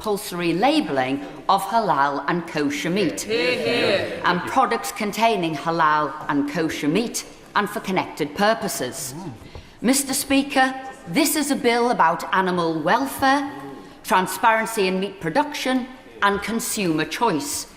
compulsory labelling of halal and kosher meat, and products containing halal and kosher meat, and for connected purposes. Mr. Speaker, this is a bill about animal welfare, transparency in meat production, and consumer choice.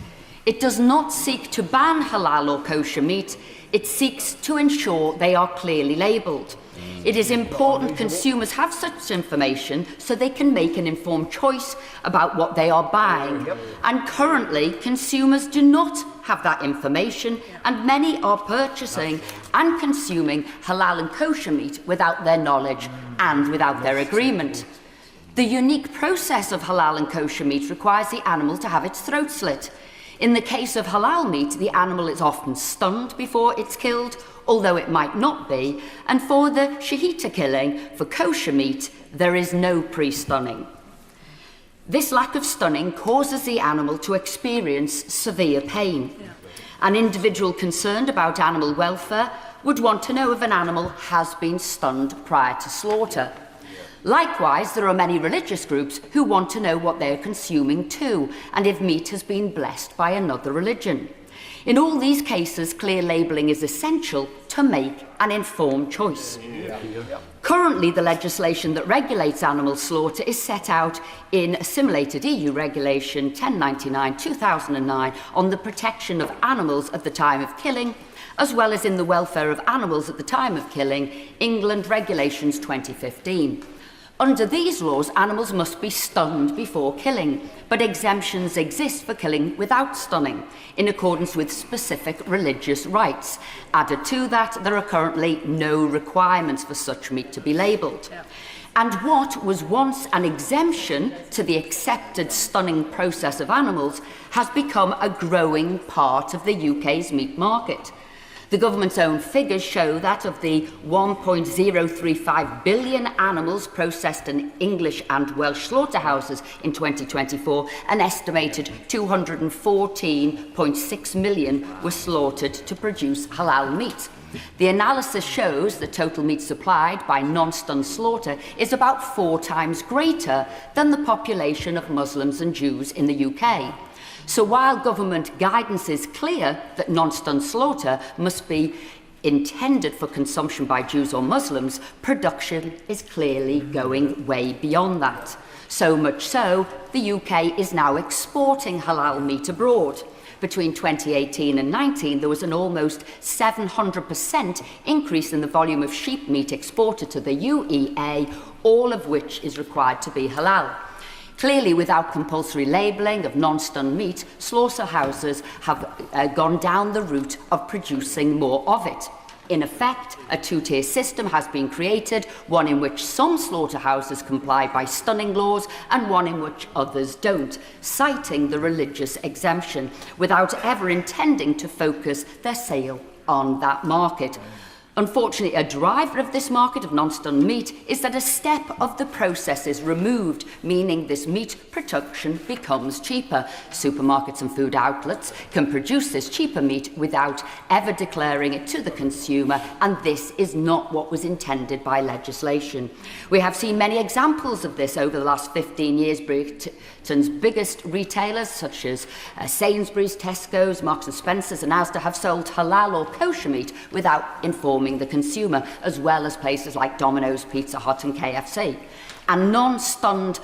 It does not seek to ban halal or kosher meat, it seeks to ensure they are clearly labelled. It is important consumers have such information so they can make an informed choice about what they are buying. And currently, consumers do not have that information, and many are purchasing and consuming halal and kosher meat without their knowledge and without their agreement. The unique process of halal and kosher meat requires the animal to have its throat slit. In the case of halal meat, the animal is often stunned before it's killed, although it might not be, and for the shahita killing, for kosher meat, there is no pre-stunning. This lack of stunning causes the animal to experience severe pain. An individual concerned about animal welfare would want to know if an animal has been stunned prior to slaughter. Likewise, there are many religious groups who want to know what they are consuming too, and if meat has been blessed by another religion. In all these cases, clear labelling is essential to make an informed choice. Currently, the legislation that regulates animal slaughter is set out in assimilated EU Regulation 1099/2009 on the protection of animals at the time of killing, as well as in the welfare of animals at the time of killing, England Regulations 2015. Under these laws, animals must be stunned before killing, but exemptions exist for killing without stunning, in accordance with specific religious rites. Added to that, there are currently no requirements for such meat to be labelled. And what was once an exemption to the accepted stunning process of animals has become a growing part of the UK's meat market. The government's own figures show that of the 1.035 billion animals processed in English and Welsh slaughterhouses in 2024, an estimated 214.6 million were slaughtered to produce halal meat. The analysis shows the total meat supplied by non-stun slaughter is about 4 times greater than the population of Muslims and Jews in the UK. So while government guidance is clear that non-stun slaughter must be intended for consumption by Jews or Muslims, production is clearly going way beyond that. So much so, the UK is now exporting halal meat abroad. Between 2018 and 19, there was an almost 700% increase in the volume of sheep meat exported to the UEA, all of which is required to be halal. Clearly, without compulsory labelling of non-stun meat, slaughterhouses have gone down the route of producing more of it. In effect, a two-tier system has been created, one in which some slaughterhouses comply by stunning laws and one in which others don't, citing the religious exemption, without ever intending to focus their sale on that market. Unfortunately, a driver of this market of non-stun meat is that a step of the process is removed, meaning this meat production becomes cheaper. Supermarkets and food outlets can produce this cheaper meat without ever declaring it to the consumer, and this is not what was intended by legislation. We have seen many examples of this over the last 15 years. Britain's biggest retailers, such as Sainsbury's, Tesco's, Marks and Spencer's and Asda, have sold halal or kosher meat without informing the consumer, as well as places like Domino's, Pizza Hut and KFC. And non-stunned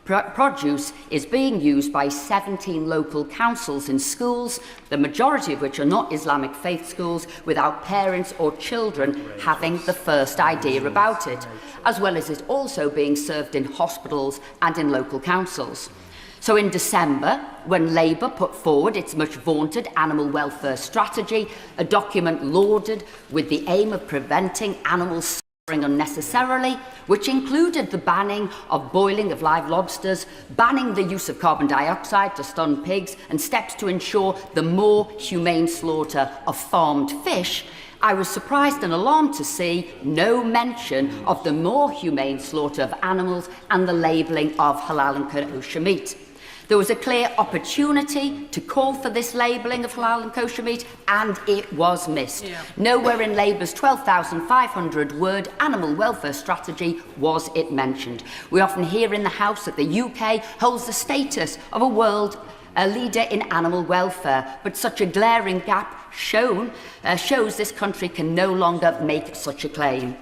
produce is being used by 17 local councils in schools, the majority of which are not Islamic faith schools, without parents or children having the first idea about it, as well as it also being served in hospitals and in local councils. So in December, when Labour put forward its much vaunted animal welfare strategy, a document lauded with the aim of preventing animals suffering unnecessarily, which included the banning of boiling of live lobsters, banning the use of carbon dioxide to stun pigs, and steps to ensure the more humane slaughter of farmed fish, I was surprised and alarmed to see no mention of the more humane slaughter of animals and the labelling of halal and kosher meat. There was a clear opportunity to call for this labelling of halal and kosher meat, and it was missed. Nowhere in Labour's 12,500-word animal welfare strategy was it mentioned. We often hear in the House that the UK holds the status of a leader in animal welfare, but such a glaring gap shows this country can no longer make such a claim.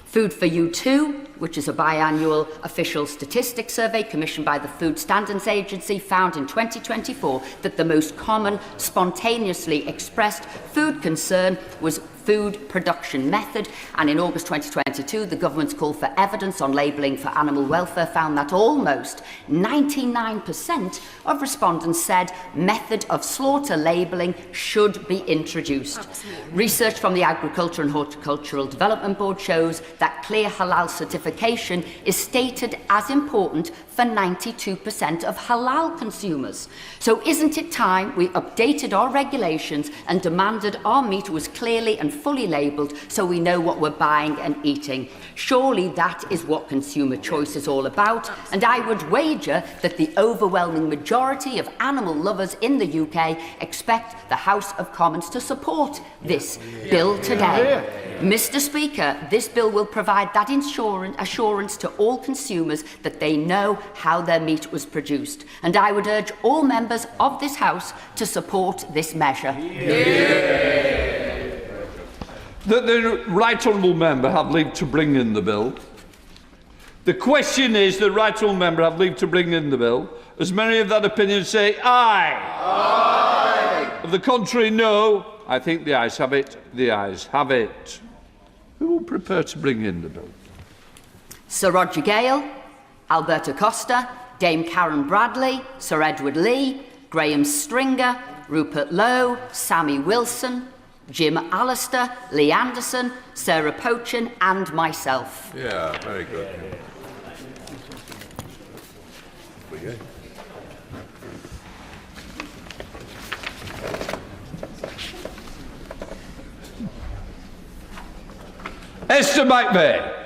Food for You Too, which is a biannual official statistics survey commissioned by the Food Standards Agency, found in 2024 that the most common spontaneously expressed food concern was food production method, and in August 2022 the government's call for evidence on labelling for animal welfare found that almost 99% of respondents said method of slaughter labelling should be introduced. Absolutely. Research from the Agriculture and Horticultural Development Board shows that clear halal certification is stated as important for 92% of halal consumers. So isn't it time we updated our regulations and demanded our meat was clearly and fully labelled so we know what we're buying and eating? Surely that is what consumer choice is all about, and I would wager that the overwhelming majority of animal lovers in the UK expect the House of Commons to support this bill today. Mr. Speaker, this bill will provide that assurance to all consumers that they know how their meat was produced, and I would urge all members of this House to support this measure. That the Right Honourable Member have leave to bring in the bill. The question is, the Right Honourable Member have leave to bring in the bill. As many of that opinion say aye. Aye. Of the contrary, no. I think the ayes have it. The ayes have it. Who will prepare to bring in the bill? Sir Roger Gale, Alberta Costa, Dame Karen Bradley, Sir Edward Lee, Graham Stringer, Rupert Lowe, Sammy Wilson, Jim Allister, Lee Anderson, Sarah Pochin and myself. Yeah, very good. Esther McVeigh.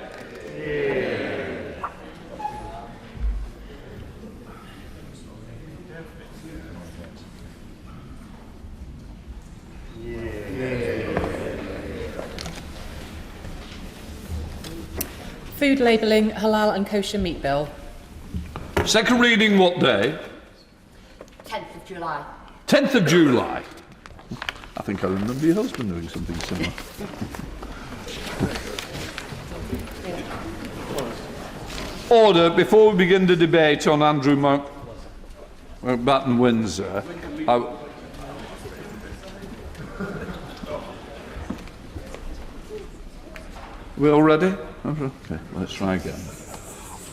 Food labelling, halal and kosher meat bill. Second reading what day? 10th of July. 10th of July. I think I remember your husband doing something similar. Order. Before we begin the debate on Andrew Mountbatten Windsor, we all ready? Okay, let's try again.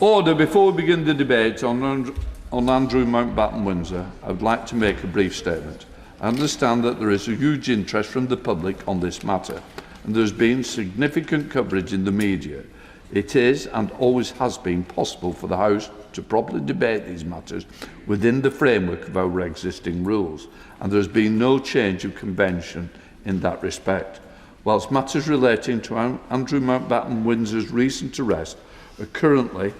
Order. Before we begin the debate on Andrew Mountbatten Windsor, I would like to make a brief statement. I understand that there is a huge interest from the public on this matter, and there has been significant coverage in the media. It is, and always has been, possible for the House to properly debate these matters within the framework of our existing rules, and there has been no change of convention in that respect. Whilst matters relating to Andrew Mountbatten Windsor's recent arrest are currently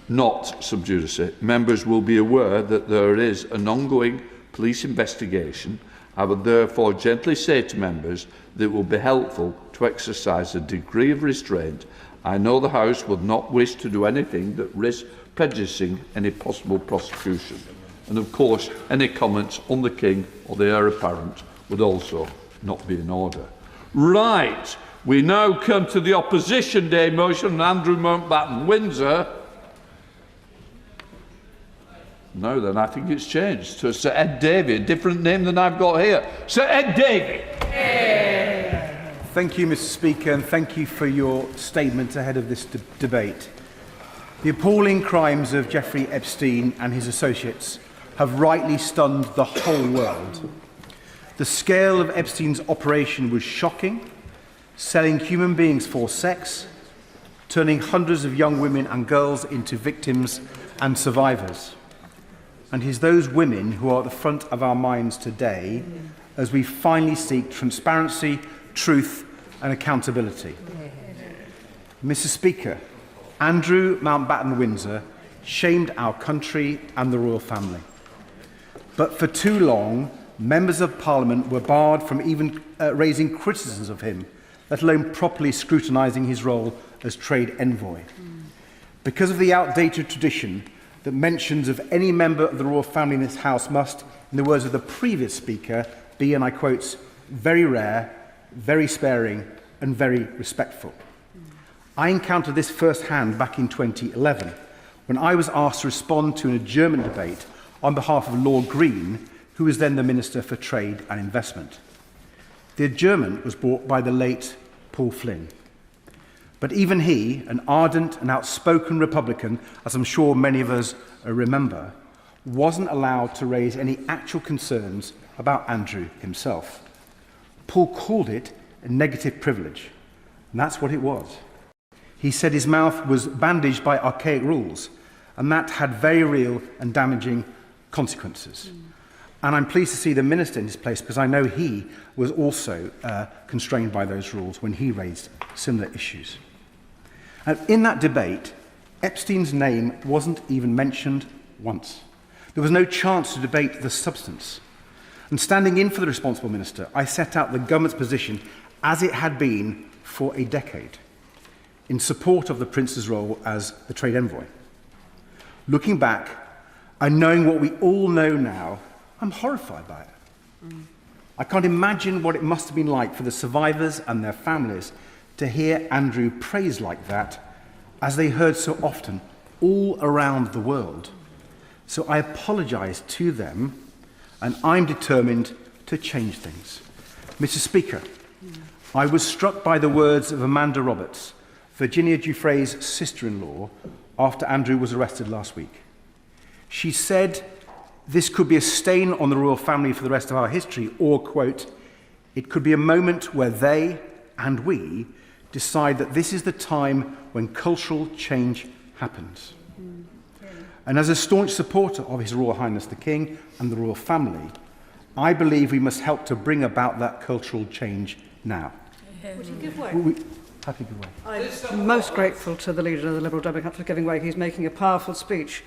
not sub judice, members will be aware that there is an ongoing police investigation. I would therefore gently say to members that it will be helpful to exercise a degree of restraint. I know the House would not wish to do anything that risks prejudicing any possible prosecution. And of course, any comments on the King or the Heir Apparent would also not be in order. Right, we now come to the Opposition Day motion on Andrew Mountbatten Windsor. No, then I think it's changed to Sir Ed Davey, a different name than I've got here. Sir Ed Davey. Thank you, Mr. Speaker, and thank you for your statement ahead of this debate. The appalling crimes of Jeffrey Epstein and his associates have rightly stunned the whole world. The scale of Epstein's operation was shocking, selling human beings for sex, turning hundreds of young women and girls into victims and survivors. And it is those women who are at the front of our minds today as we finally seek transparency, truth and accountability. Mr. Speaker, Andrew Mountbatten Windsor shamed our country and the royal family. But for too long, members of Parliament were barred from even raising criticisms of him, let alone properly scrutinising his role as trade envoy. Because of the outdated tradition that mentions of any member of the royal family in this House must, in the words of the previous speaker, be, and I quote, very rare, very sparing, and very respectful. I encountered this firsthand back in 2011, when I was asked to respond to an adjournment debate on behalf of Lord Green, who was then the Minister for Trade and Investment. The adjournment was brought by the late Paul Flynn. But even he, an ardent and outspoken Republican, as I'm sure many of us remember, wasn't allowed to raise any actual concerns about Andrew himself. Paul called it a negative privilege, and that's what it was. He said his mouth was bandaged by archaic rules, and that had very real and damaging consequences. And I'm pleased to see the Minister in his place, because I know he was also constrained by those rules when he raised similar issues. And in that debate, Epstein's name wasn't even mentioned once. There was no chance to debate the substance. And standing in for the responsible minister, I set out the government's position as it had been for a decade, in support of the Prince's role as the trade envoy. Looking back, and knowing what we all know now, I'm horrified by it. I can't imagine what it must have been like for the survivors and their families to hear Andrew praised like that, as they heard so often all around the world. So I apologise to them, and I'm determined to change things. Mr. Speaker, I was struck by the words of Amanda Roberts, Virginia Giuffre's sister-in-law, after Andrew was arrested last week. She said this could be a stain on the royal family for the rest of our history, or, quote, it could be a moment where they and we decide that this is the time when cultural change happens. And as a staunch supporter of His Royal Highness the King and the royal family, I believe we must help to bring about that cultural change now. Would you give way? Happy to give way. I'm most grateful to the leader of the Liberal Democrats for giving way. He's making a powerful speech.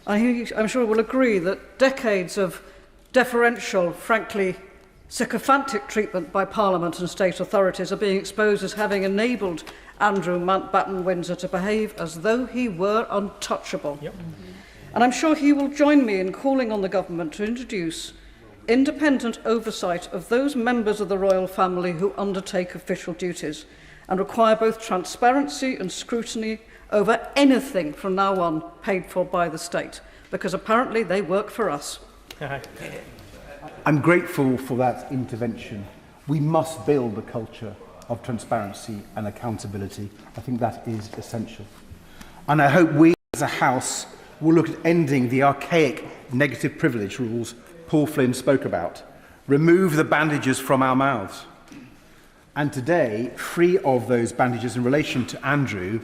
I'm sure we'll agree that decades of deferential, frankly sycophantic treatment by Parliament and state authorities are being exposed as having enabled Andrew Mountbatten Windsor to behave as though he were untouchable. Yep. And I'm sure he will join me in calling on the government to introduce independent oversight of those members of the royal family who undertake official duties and require both transparency and scrutiny over anything from now on paid for by the state, because apparently they work for us. I'm grateful for that intervention. We must build a culture of transparency and accountability. I think that is essential. And I hope we as a House will look at ending the archaic negative privilege rules Paul Flynn spoke about. Remove the bandages from our mouths. And today, free of those bandages in relation to Andrew,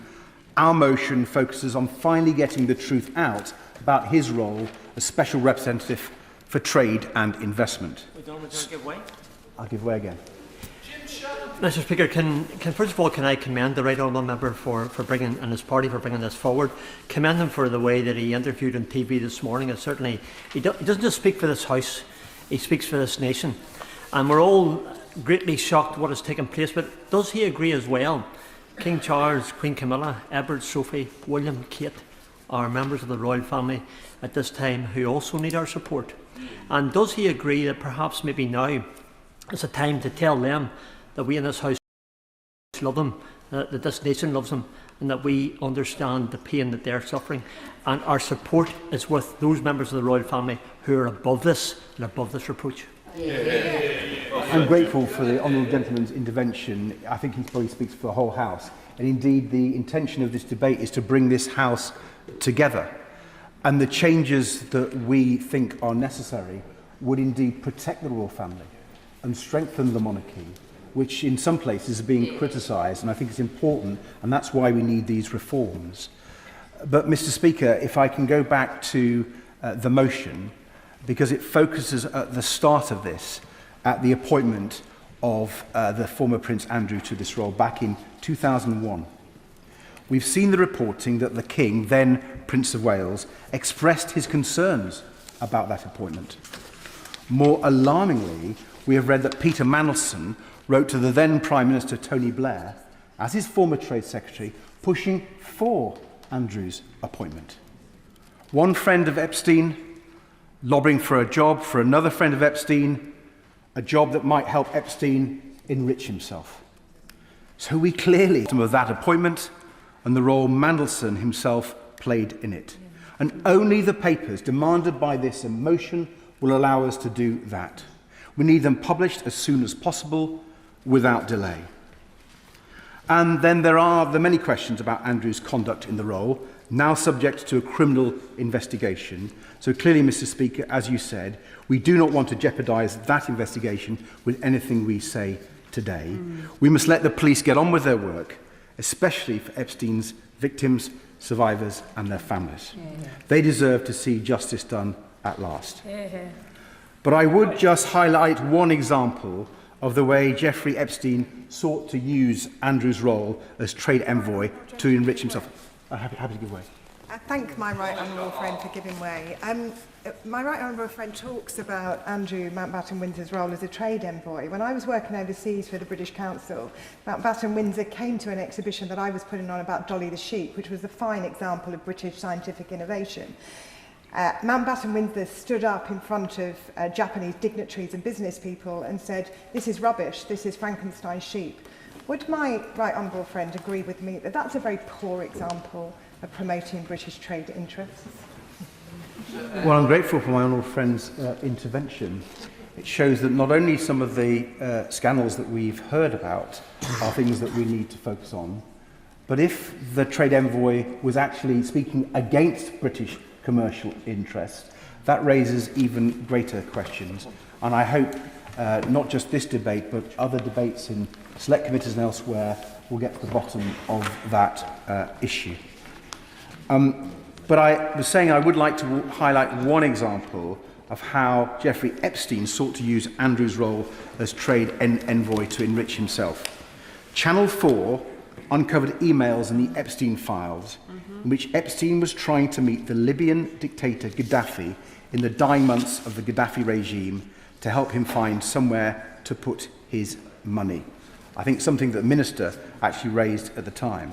our motion focuses on finally getting the truth out about his role as Special Representative for Trade and Investment. Give way? I'll give way again. Mr. Speaker, first of all, can I commend the right honourable member for bringing, and his party for bringing this forward. Commend him for the way that he interviewed on TV this morning. And certainly, he doesn't just speak for this House, he speaks for this nation. And we're all greatly shocked what has taken place, but does he agree as well? King Charles, Queen Camilla, Edward, Sophie, William, Kate are members of the royal family at this time who also need our support. And does he agree that perhaps maybe now is a time to tell them that we in this House love them, that this nation loves them, and that we understand the pain that they're suffering, and our support is with those members of the royal family who are above this and above this reproach. I'm grateful for the honourable gentleman's intervention. I think he probably speaks for the whole House, and indeed the intention of this debate is to bring this House together, and the changes that we think are necessary would indeed protect the royal family and strengthen the monarchy, which in some places is being criticised, and I think it's important, and that's why we need these reforms. But, Mr. Speaker, if I can go back to the motion, because it focuses at the start of this, at the appointment of the former Prince Andrew to this role back in 2001. we've seen the reporting that the King, then Prince of Wales, expressed his concerns about that appointment. More alarmingly, we have read that Peter Mandelson wrote to the then Prime Minister Tony Blair, as his former Trade Secretary, pushing for Andrew's appointment. One friend of Epstein lobbying for a job for another friend of Epstein, a job that might help Epstein enrich himself. So we clearly some of that appointment and the role Mandelson himself played in it. And only the papers demanded by this motion will allow us to do that. We need them published as soon as possible, without delay. And then there are the many questions about Andrew's conduct in the role, now subject to a criminal investigation. So clearly, Mr. Speaker, as you said, we do not want to jeopardise that investigation with anything we say today. We must let the police get on with their work, especially for Epstein's victims, survivors and their families. They deserve to see justice done at last. But I would just highlight one example of the way Jeffrey Epstein sought to use Andrew's role as trade envoy to enrich himself. Happy to give way. I thank my right honourable friend for giving way. My right honourable friend talks about Andrew Mountbatten Windsor's role as a trade envoy. When I was working overseas for the British Council, Mountbatten Windsor came to an exhibition that I was putting on about Dolly the sheep, which was a fine example of British scientific innovation. Mountbatten Windsor stood up in front of Japanese dignitaries and business people and said, "This is rubbish, this is Frankenstein's sheep." Would my right honourable friend agree with me that that's a very poor example of promoting British trade interests? Well, I'm grateful for my honourable friend's intervention. It shows that not only some of the scandals that we've heard about are things that we need to focus on, but if the trade envoy was actually speaking against British commercial interests, that raises even greater questions. And I hope not just this debate, but other debates in select committees and elsewhere will get to the bottom of that issue. But I was saying I would like to highlight one example of how Jeffrey Epstein sought to use Andrew's role as trade envoy to enrich himself. Channel 4 uncovered emails in the Epstein files in which Epstein was trying to meet the Libyan dictator Gaddafi in the dying months of the Gaddafi regime to help him find somewhere to put his money. I think something that the minister actually raised at the time.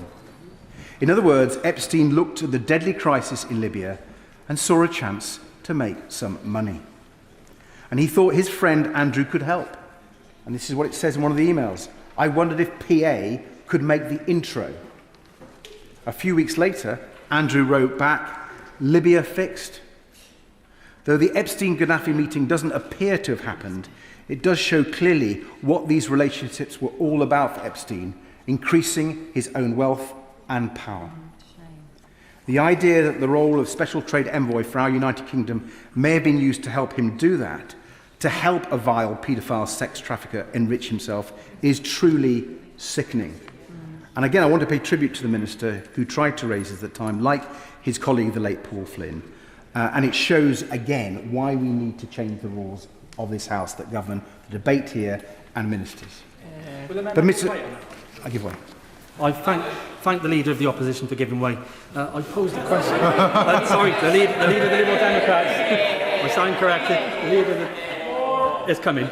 In other words, Epstein looked at the deadly crisis in Libya and saw a chance to make some money. And he thought his friend Andrew could help. And this is what it says in one of the emails. "I wondered if PA could make the intro." A few weeks later, Andrew wrote back, "Libya fixed." Though the Epstein-Gaddafi meeting doesn't appear to have happened, it does show clearly what these relationships were all about for Epstein, increasing his own wealth and power. The idea that the role of Special Trade Envoy for our United Kingdom may have been used to help him do that, to help a vile paedophile sex trafficker enrich himself, is truly sickening. And again, I want to pay tribute to the Minister who tried to raise this at the time, like his colleague, the late Paul Flynn. And it shows, again, why we need to change the rules of this House that govern the debate here and ministers. But Mr. I give way. I thank the Leader of the Opposition for giving way. I posed a question. Sorry, the leader of the Liberal Democrats. I stand corrected. The Leader of the... It's coming.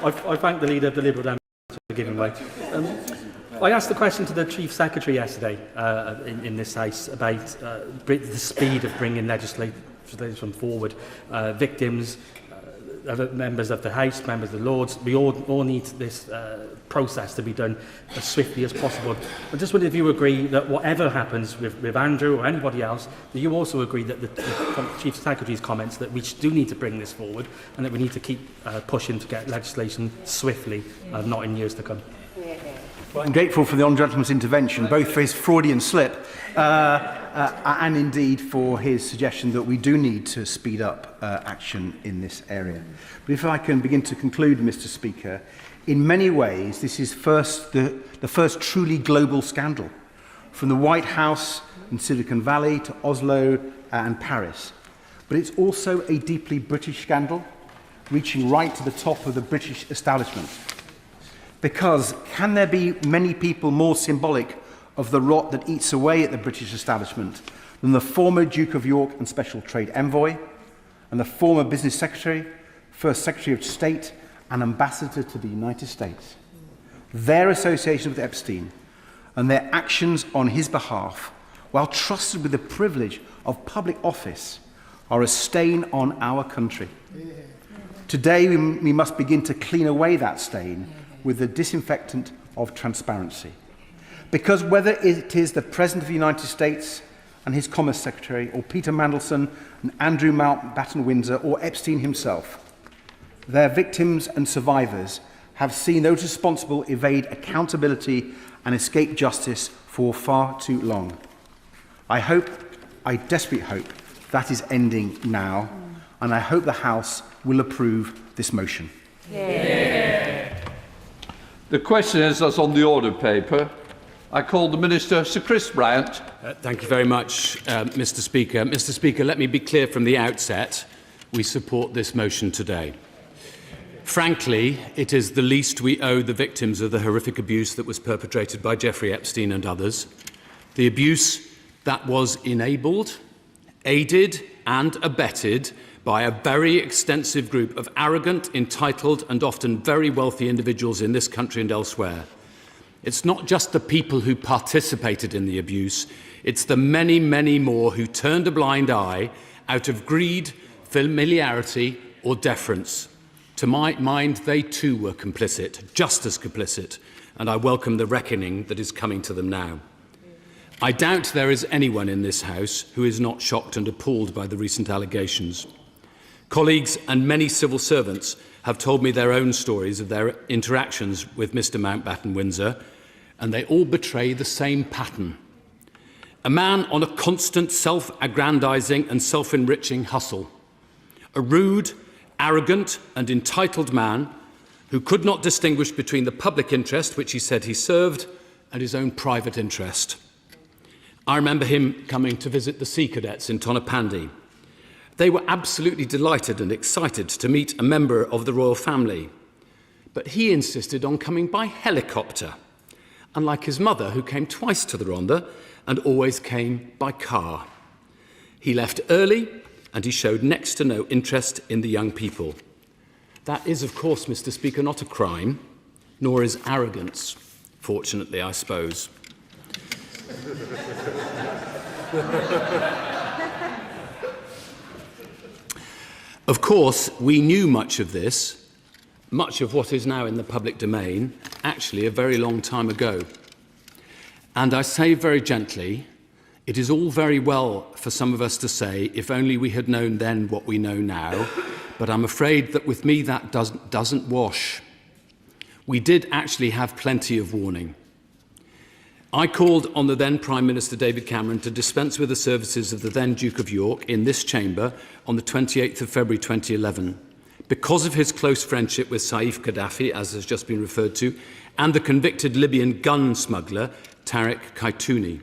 I thank the Leader of the Liberal Democrats for giving way. I asked the question to the Chief Secretary yesterday in this House about the speed of bringing legislation forward. Victims, members of the House, members of the Lords, we all need this process to be done as swiftly as possible. I just wondered if you agree that whatever happens with Andrew or anybody else, that you also agree that the Chief Secretary's comments that we do need to bring this forward and that we need to keep pushing to get legislation swiftly, not in years to come. Well, I'm grateful for the Honourable Gentleman's intervention, both for his Freudian slip and indeed for his suggestion that we do need to speed up action in this area. But if I can begin to conclude, Mr. Speaker, in many ways this is the first truly global scandal, from the White House in Silicon Valley to Oslo and Paris. But it's also a deeply British scandal, reaching right to the top of the British establishment. Because can there be many people more symbolic of the rot that eats away at the British establishment than the former Duke of York and Special Trade Envoy, and the former Business Secretary, First Secretary of State, and Ambassador to the United States. Their association with Epstein and their actions on his behalf, while trusted with the privilege of public office, are a stain on our country. Today, we must begin to clean away that stain with the disinfectant of transparency. Because whether it is the President of the United States and his Commerce Secretary, or Peter Mandelson and Andrew Mountbatten Windsor, or Epstein himself, their victims and survivors have seen those responsible evade accountability and escape justice for far too long. I desperately hope that is ending now, and I hope the House will approve this motion. The question is, that's on the order paper. I call the Minister, Sir Chris Bryant. Thank you very much, Mr Speaker. Mr Speaker, let me be clear from the outset, we support this motion today. Frankly, it is the least we owe the victims of the horrific abuse that was perpetrated by Jeffrey Epstein and others. The abuse that was enabled, aided and abetted by a very extensive group of arrogant, entitled and often very wealthy individuals in this country and elsewhere. It's not just the people who participated in the abuse, it's the many, many more who turned a blind eye out of greed, familiarity or deference. To my mind, they too were complicit, just as complicit, and I welcome the reckoning that is coming to them now. I doubt there is anyone in this House who is not shocked and appalled by the recent allegations. Colleagues and many civil servants have told me their own stories of their interactions with Mr Mountbatten Windsor, and they all betray the same pattern. A man on a constant self-aggrandising and self-enriching hustle. A rude, arrogant and entitled man who could not distinguish between the public interest, which he said he served, and his own private interest. I remember him coming to visit the Sea Cadets in Tonopandi. They were absolutely delighted and excited to meet a member of the royal family, but he insisted on coming by helicopter, unlike his mother, who came twice to the Rhondda and always came by car. He left early, and he showed next to no interest in the young people. That is, of course, Mr Speaker, not a crime, nor is arrogance, fortunately, I suppose. Of course, we knew much of this, much of what is now in the public domain, actually a very long time ago. And I say very gently, it is all very well for some of us to say, if only we had known then what we know now, but I'm afraid that with me that doesn't wash. We did actually have plenty of warning. I called on the then Prime Minister David Cameron to dispense with the services of the then Duke of York in this chamber on the 28th of February 2011 because of his close friendship with Saif Gaddafi, as has just been referred to, and the convicted Libyan gun smuggler Tariq Kaitouni.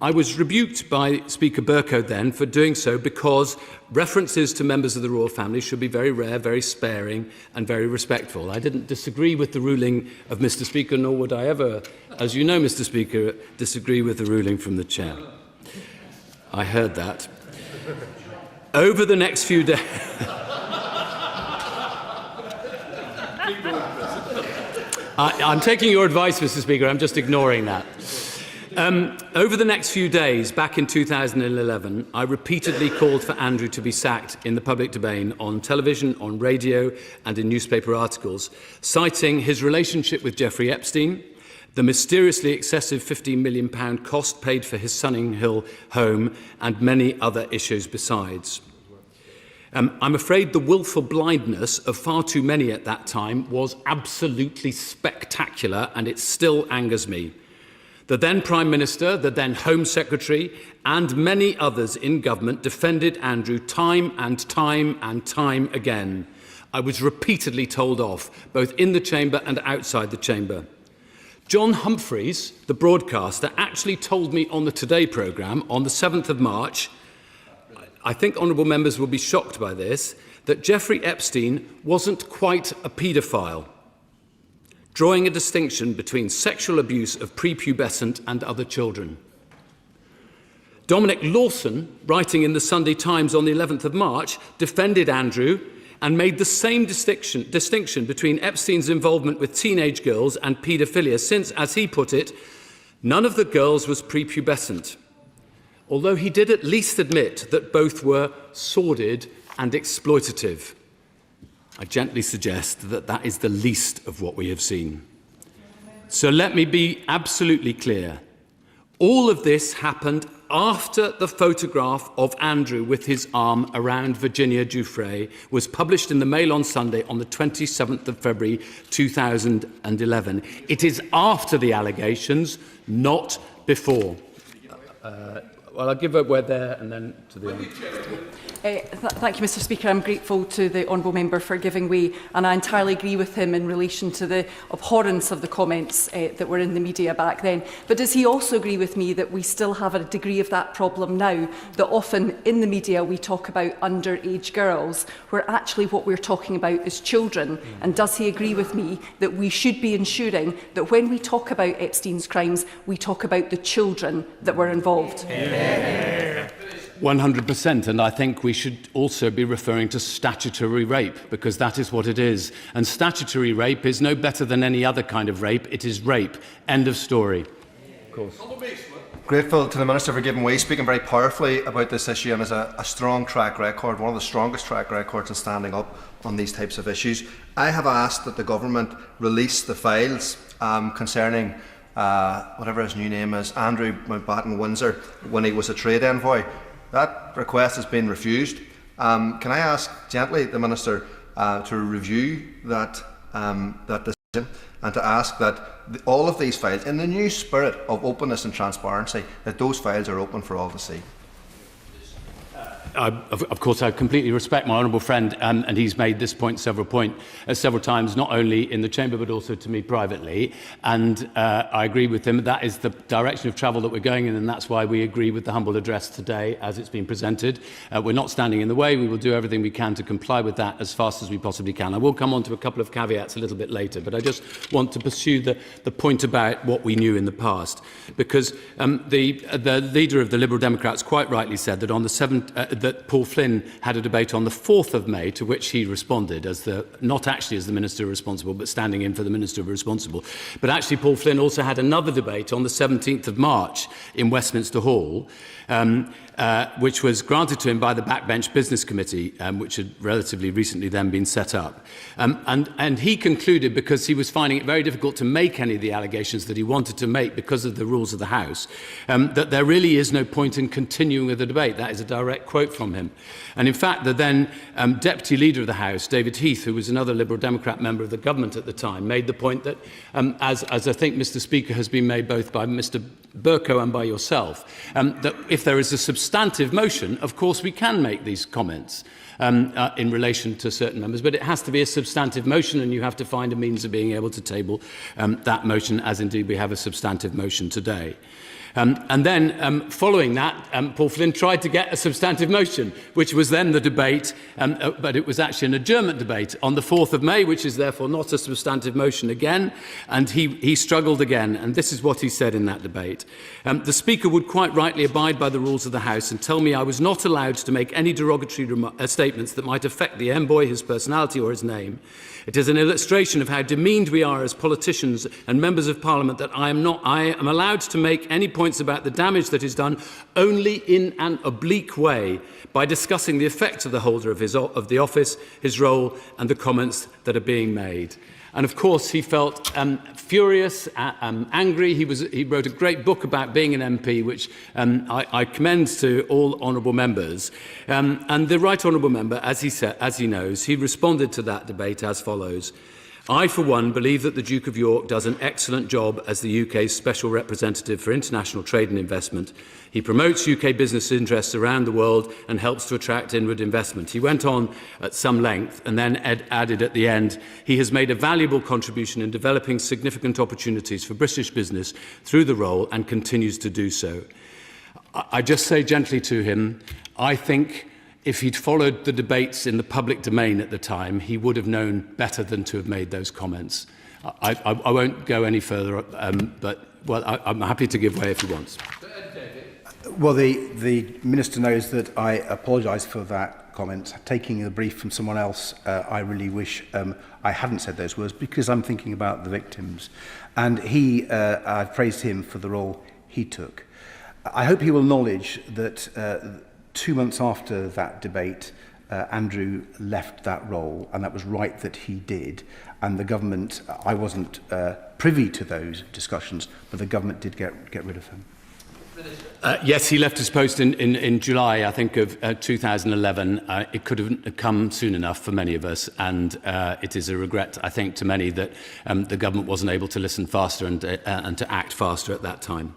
I was rebuked by Speaker Bercow then for doing so because references to members of the royal family should be very rare, very sparing and very respectful. I didn't disagree with the ruling of Mr Speaker, nor would I ever, as you know, Mr Speaker, disagree with the ruling from the chair. I heard that. Over the next few days... I'm taking your advice, Mr Speaker, I'm just ignoring that. Over the next few days, back in 2011, I repeatedly called for Andrew to be sacked in the public domain on television, on radio and in newspaper articles, citing his relationship with Jeffrey Epstein, the mysteriously excessive £15 million cost paid for his Sunninghill home and many other issues besides. I'm afraid the willful blindness of far too many at that time was absolutely spectacular, and it still angers me. The then Prime Minister, the then Home Secretary and many others in government defended Andrew time and time and time again. I was repeatedly told off, both in the chamber and outside the chamber. John Humphreys, the broadcaster, actually told me on the Today programme on the 7th of March, I think honourable members will be shocked by this, that Jeffrey Epstein wasn't quite a paedophile. drawing a distinction between sexual abuse of prepubescent and other children. Dominic Lawson, writing in the Sunday Times on the 11th of March, defended Andrew and made the same distinction between Epstein's involvement with teenage girls and paedophilia, since, as he put it, none of the girls was prepubescent, although he did at least admit that both were sordid and exploitative. I gently suggest that that is the least of what we have seen. So let me be absolutely clear. All of this happened after the photograph of Andrew with his arm around Virginia Giuffre was published in the Mail on Sunday on the 27th of February 2011. It is after the allegations, not before. Well, I'll give a word there and then to the end. Thank you, Mr Speaker. I'm grateful to the Honourable Member for giving way, and I entirely agree with him in relation to the abhorrence of the comments that were in the media back then. But does he also agree with me that we still have a degree of that problem now, that often in the media we talk about underage girls, where actually what we're talking about is children? And does he agree with me that we should be ensuring that when we talk about Epstein's crimes, we talk about the children that were involved? 100%, and I think we should also be referring to statutory rape, because that is what it is. And statutory rape is no better than any other kind of rape. It is rape. End of story. Of course. Grateful to the Minister for giving way, speaking very powerfully about this issue, and has a strong track record, one of the strongest track records in standing up on these types of issues. I have asked that the Government release the files concerning whatever his new name is, Andrew Mountbatten Windsor, when he was a trade envoy. That request has been refused. Can I ask gently the Minister to review that decision, and to ask that all of these files, in the new spirit of openness and transparency, that those files are open for all to see? Of course, I completely respect my honourable friend, and he's made this point several times, not only in the chamber but also to me privately. And I agree with him. That is the direction of travel that we're going in, and that's why we agree with the humble address today as it's been presented. We're not standing in the way. We will do everything we can to comply with that as fast as we possibly can. I will come on to a couple of caveats a little bit later, but I just want to pursue the point about what we knew in the past, because the leader of the Liberal Democrats quite rightly said that on the 7th. That Paul Flynn had a debate on the 4th of May, to which he responded as not actually as the Minister responsible, but standing in for the Minister responsible. But actually, Paul Flynn also had another debate on the 17th of March in Westminster Hall, which was granted to him by the Backbench Business Committee, which had relatively recently then been set up. And he concluded, because he was finding it very difficult to make any of the allegations that he wanted to make because of the rules of the House, that there really is no point in continuing with the debate. That is a direct quote from him. And in fact, the then Deputy Leader of the House, David Heath, who was another Liberal Democrat member of the government at the time, made the point that, as I think, Mr Speaker, has been made both by Mr Burko and by yourself, that if there is a substantive motion, of course we can make these comments in relation to certain members, but it has to be a substantive motion, and you have to find a means of being able to table that motion, as indeed we have a substantive motion today. And then, following that, Paul Flynn tried to get a substantive motion, which was then the debate, but it was actually an adjournment debate on the 4th of May, which is therefore not a substantive motion again, and he struggled again, and this is what he said in that debate. The Speaker would quite rightly abide by the rules of the House and tell me I was not allowed to make any derogatory statements that might affect the Envoy, his personality or his name. It is an illustration of how demeaned we are as politicians and members of Parliament that I am allowed to make any points about the damage that is done only in an oblique way, by discussing the effects of the holder of the office, his role, and the comments that are being made. And of course, he felt furious, angry. He wrote a great book about being an MP, which I commend to all honourable members. And the Right Honourable Member, as he knows, he responded to that debate as follows. I, for one, believe that the Duke of York does an excellent job as the UK's Special Representative for International Trade and Investment. He promotes UK business interests around the world and helps to attract inward investment. He went on at some length and then added at the end, he has made a valuable contribution in developing significant opportunities for British business through the role and continues to do so. I just say gently to him, I think if he'd followed the debates in the public domain at the time, he would have known better than to have made those comments. I won't go any further, but well, I'm happy to give way if he wants. Well, the Minister knows that I apologise for that comment. Taking the brief from someone else, I really wish I hadn't said those words, because I'm thinking about the victims. And I praised him for the role he took. I hope he will acknowledge that 2 months after that debate, Andrew left that role, and that was right that he did. And the government, I wasn't privy to those discussions, but the government did get rid of him. Yes, he left his post in July, I think, of 2011. It could have come soon enough for many of us, and it is a regret, I think, to many that the government wasn't able to listen faster and to act faster at that time.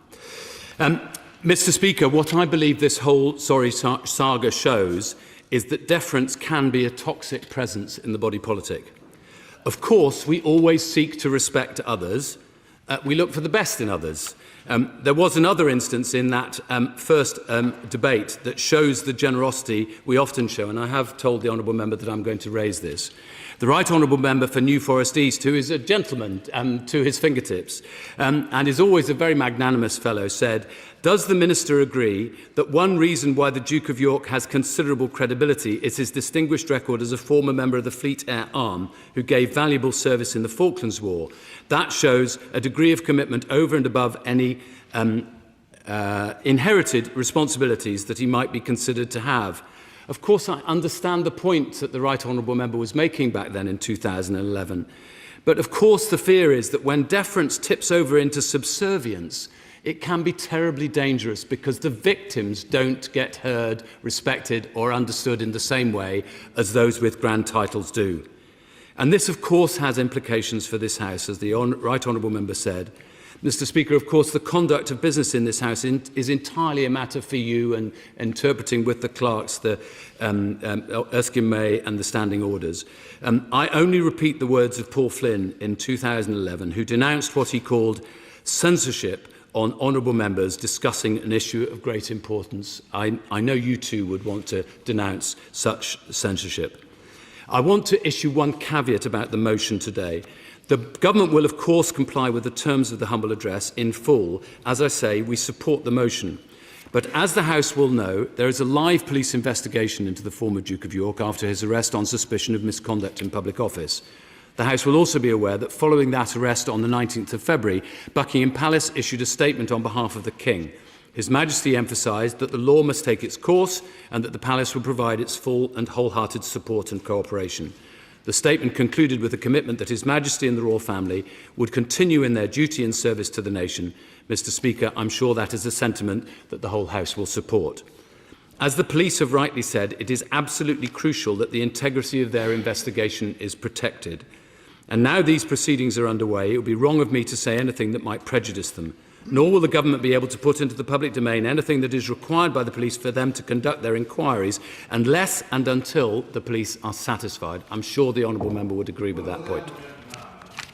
Mr. Speaker, what I believe this whole saga shows is that deference can be a toxic presence in the body politic. Of course, we always seek to respect others. We look for the best in others. There was another instance in that first debate that shows the generosity we often show, and I have told the honourable member that I'm going to raise this. The Right Honourable Member for New Forest East, who is a gentleman to his fingertips and is always a very magnanimous fellow, said, "Does the Minister agree that one reason why the Duke of York has considerable credibility is his distinguished record as a former member of the Fleet Air Arm who gave valuable service in the Falklands War? That shows a degree of commitment over and above any inherited responsibilities that he might be considered to have." Of course, I understand the point that the Right Honourable Member was making back then in 2011. But of course, the fear is that when deference tips over into subservience, it can be terribly dangerous because the victims don't get heard, respected or understood in the same way as those with grand titles do. And this, of course, has implications for this House, as the Right Honourable Member said. Mr. Speaker, of course, the conduct of business in this House is entirely a matter for you, and interpreting with the clerks the Erskine May and the standing orders. I only repeat the words of Paul Flynn in 2011, who denounced what he called censorship on honourable members discussing an issue of great importance. I know you too would want to denounce such censorship. I want to issue one caveat about the motion today. The government will, of course, comply with the terms of the humble address in full. As I say, we support the motion. But as the House will know, there is a live police investigation into the former Duke of York after his arrest on suspicion of misconduct in public office. The House will also be aware that following that arrest on the 19th of February, Buckingham Palace issued a statement on behalf of the King. His Majesty emphasised that the law must take its course and that the Palace will provide its full and wholehearted support and cooperation. The statement concluded with a commitment that His Majesty and the royal family would continue in their duty and service to the nation. Mr. Speaker, I'm sure that is a sentiment that the whole House will support. As the police have rightly said, it is absolutely crucial that the integrity of their investigation is protected. And now these proceedings are underway, it would be wrong of me to say anything that might prejudice them. Nor will the government be able to put into the public domain anything that is required by the police for them to conduct their inquiries unless and until the police are satisfied. I'm sure the honourable member would agree with that point.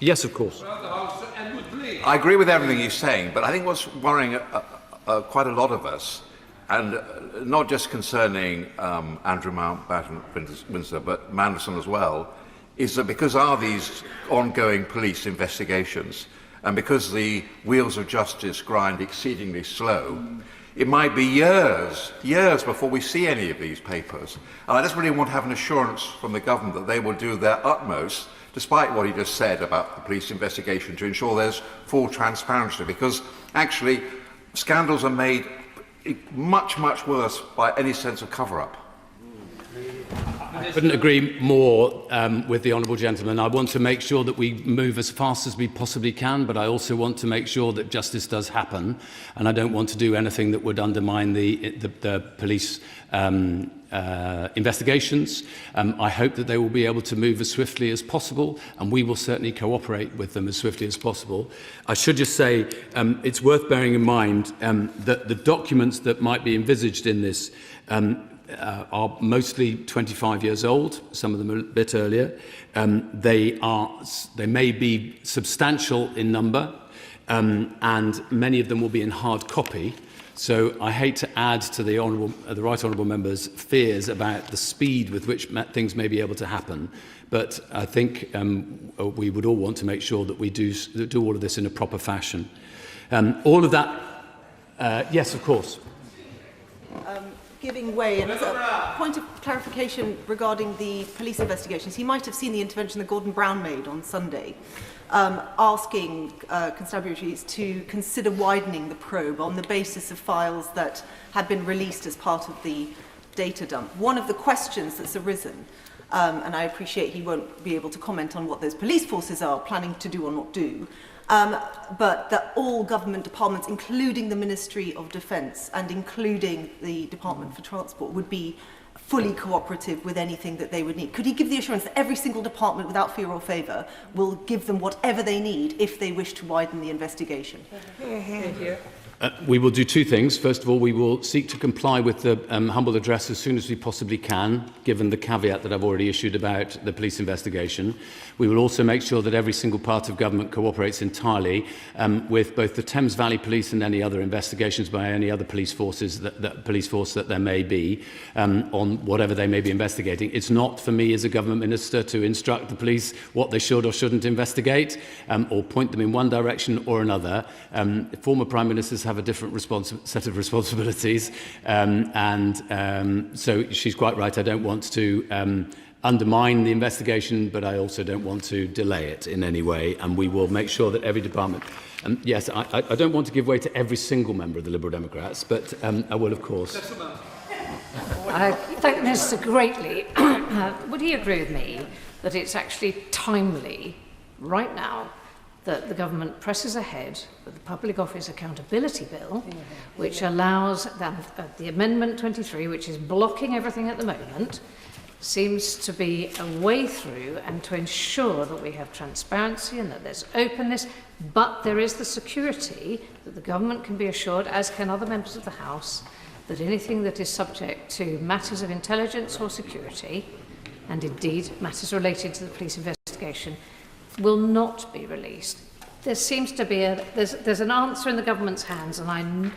Yes, of course. I agree with everything he's saying, but I think what's worrying quite a lot of us, and not just concerning Andrew Mountbatten, Windsor, but Manderson as well, is that because of these ongoing police investigations, and because the wheels of justice grind exceedingly slow, it might be years before we see any of these papers. And I just really want to have an assurance from the government that they will do their utmost, despite what he just said about the police investigation, to ensure there's full transparency, because actually scandals are made much, much worse by any sense of cover-up. I couldn't agree more with the honourable gentleman. I want to make sure that we move as fast as we possibly can, but I also want to make sure that justice does happen, and I don't want to do anything that would undermine the police investigations. I hope that they will be able to move as swiftly as possible, and we will certainly cooperate with them as swiftly as possible. I should just say it's worth bearing in mind that the documents that might be envisaged in this are mostly 25 years old, some of them a bit earlier. They may be substantial in number, and many of them will be in hard copy. So I hate to add to the Right Honourable Member's fears about the speed with which things may be able to happen. But I think we would all want to make sure that we do all of this in a proper fashion. All of that, yes, of course. Giving way, and as a point of clarification regarding the police investigations, he might have seen the intervention that Gordon Brown made on Sunday, asking constabularies to consider widening the probe on the basis of files that had been released as part of the data dump. One of the questions that's arisen, and I appreciate he won't be able to comment on what those police forces are planning to do or not do, but that all government departments, including the Ministry of Defence and including the Department for Transport, would be fully cooperative with anything that they would need. Could he give the assurance that every single department, without fear or favour, will give them whatever they need if they wish to widen the investigation? We will do two things. First of all, we will seek to comply with the humble address as soon as we possibly can, given the caveat that I've already issued about the police investigation. We will also make sure that every single part of government cooperates entirely with both the Thames Valley Police and any other investigations by any other police forces, police force that there may be, on whatever they may be investigating. It's not for me as a government minister to instruct the police what they should or shouldn't investigate, or point them in one direction or another. Former Prime Ministers have a different set of responsibilities, so she's quite right. I don't want to undermine the investigation, but I also don't want to delay it in any way, and we will make sure that every department... yes, I don't want to give way to every single member of the Liberal Democrats, but I will, of course. I thank the Minister greatly. Would he agree with me that it's actually timely, right now, that the government presses ahead with the Public Office Accountability Bill, which allows the Amendment 23, which is blocking everything at the moment, seems to be a way through and to ensure that we have transparency and that there's openness, but there is the security that the government can be assured, as can other members of the House, that anything that is subject to matters of intelligence or security, and indeed matters related to the police investigation, will not be released. There seems to be there's an answer in the government's hands, and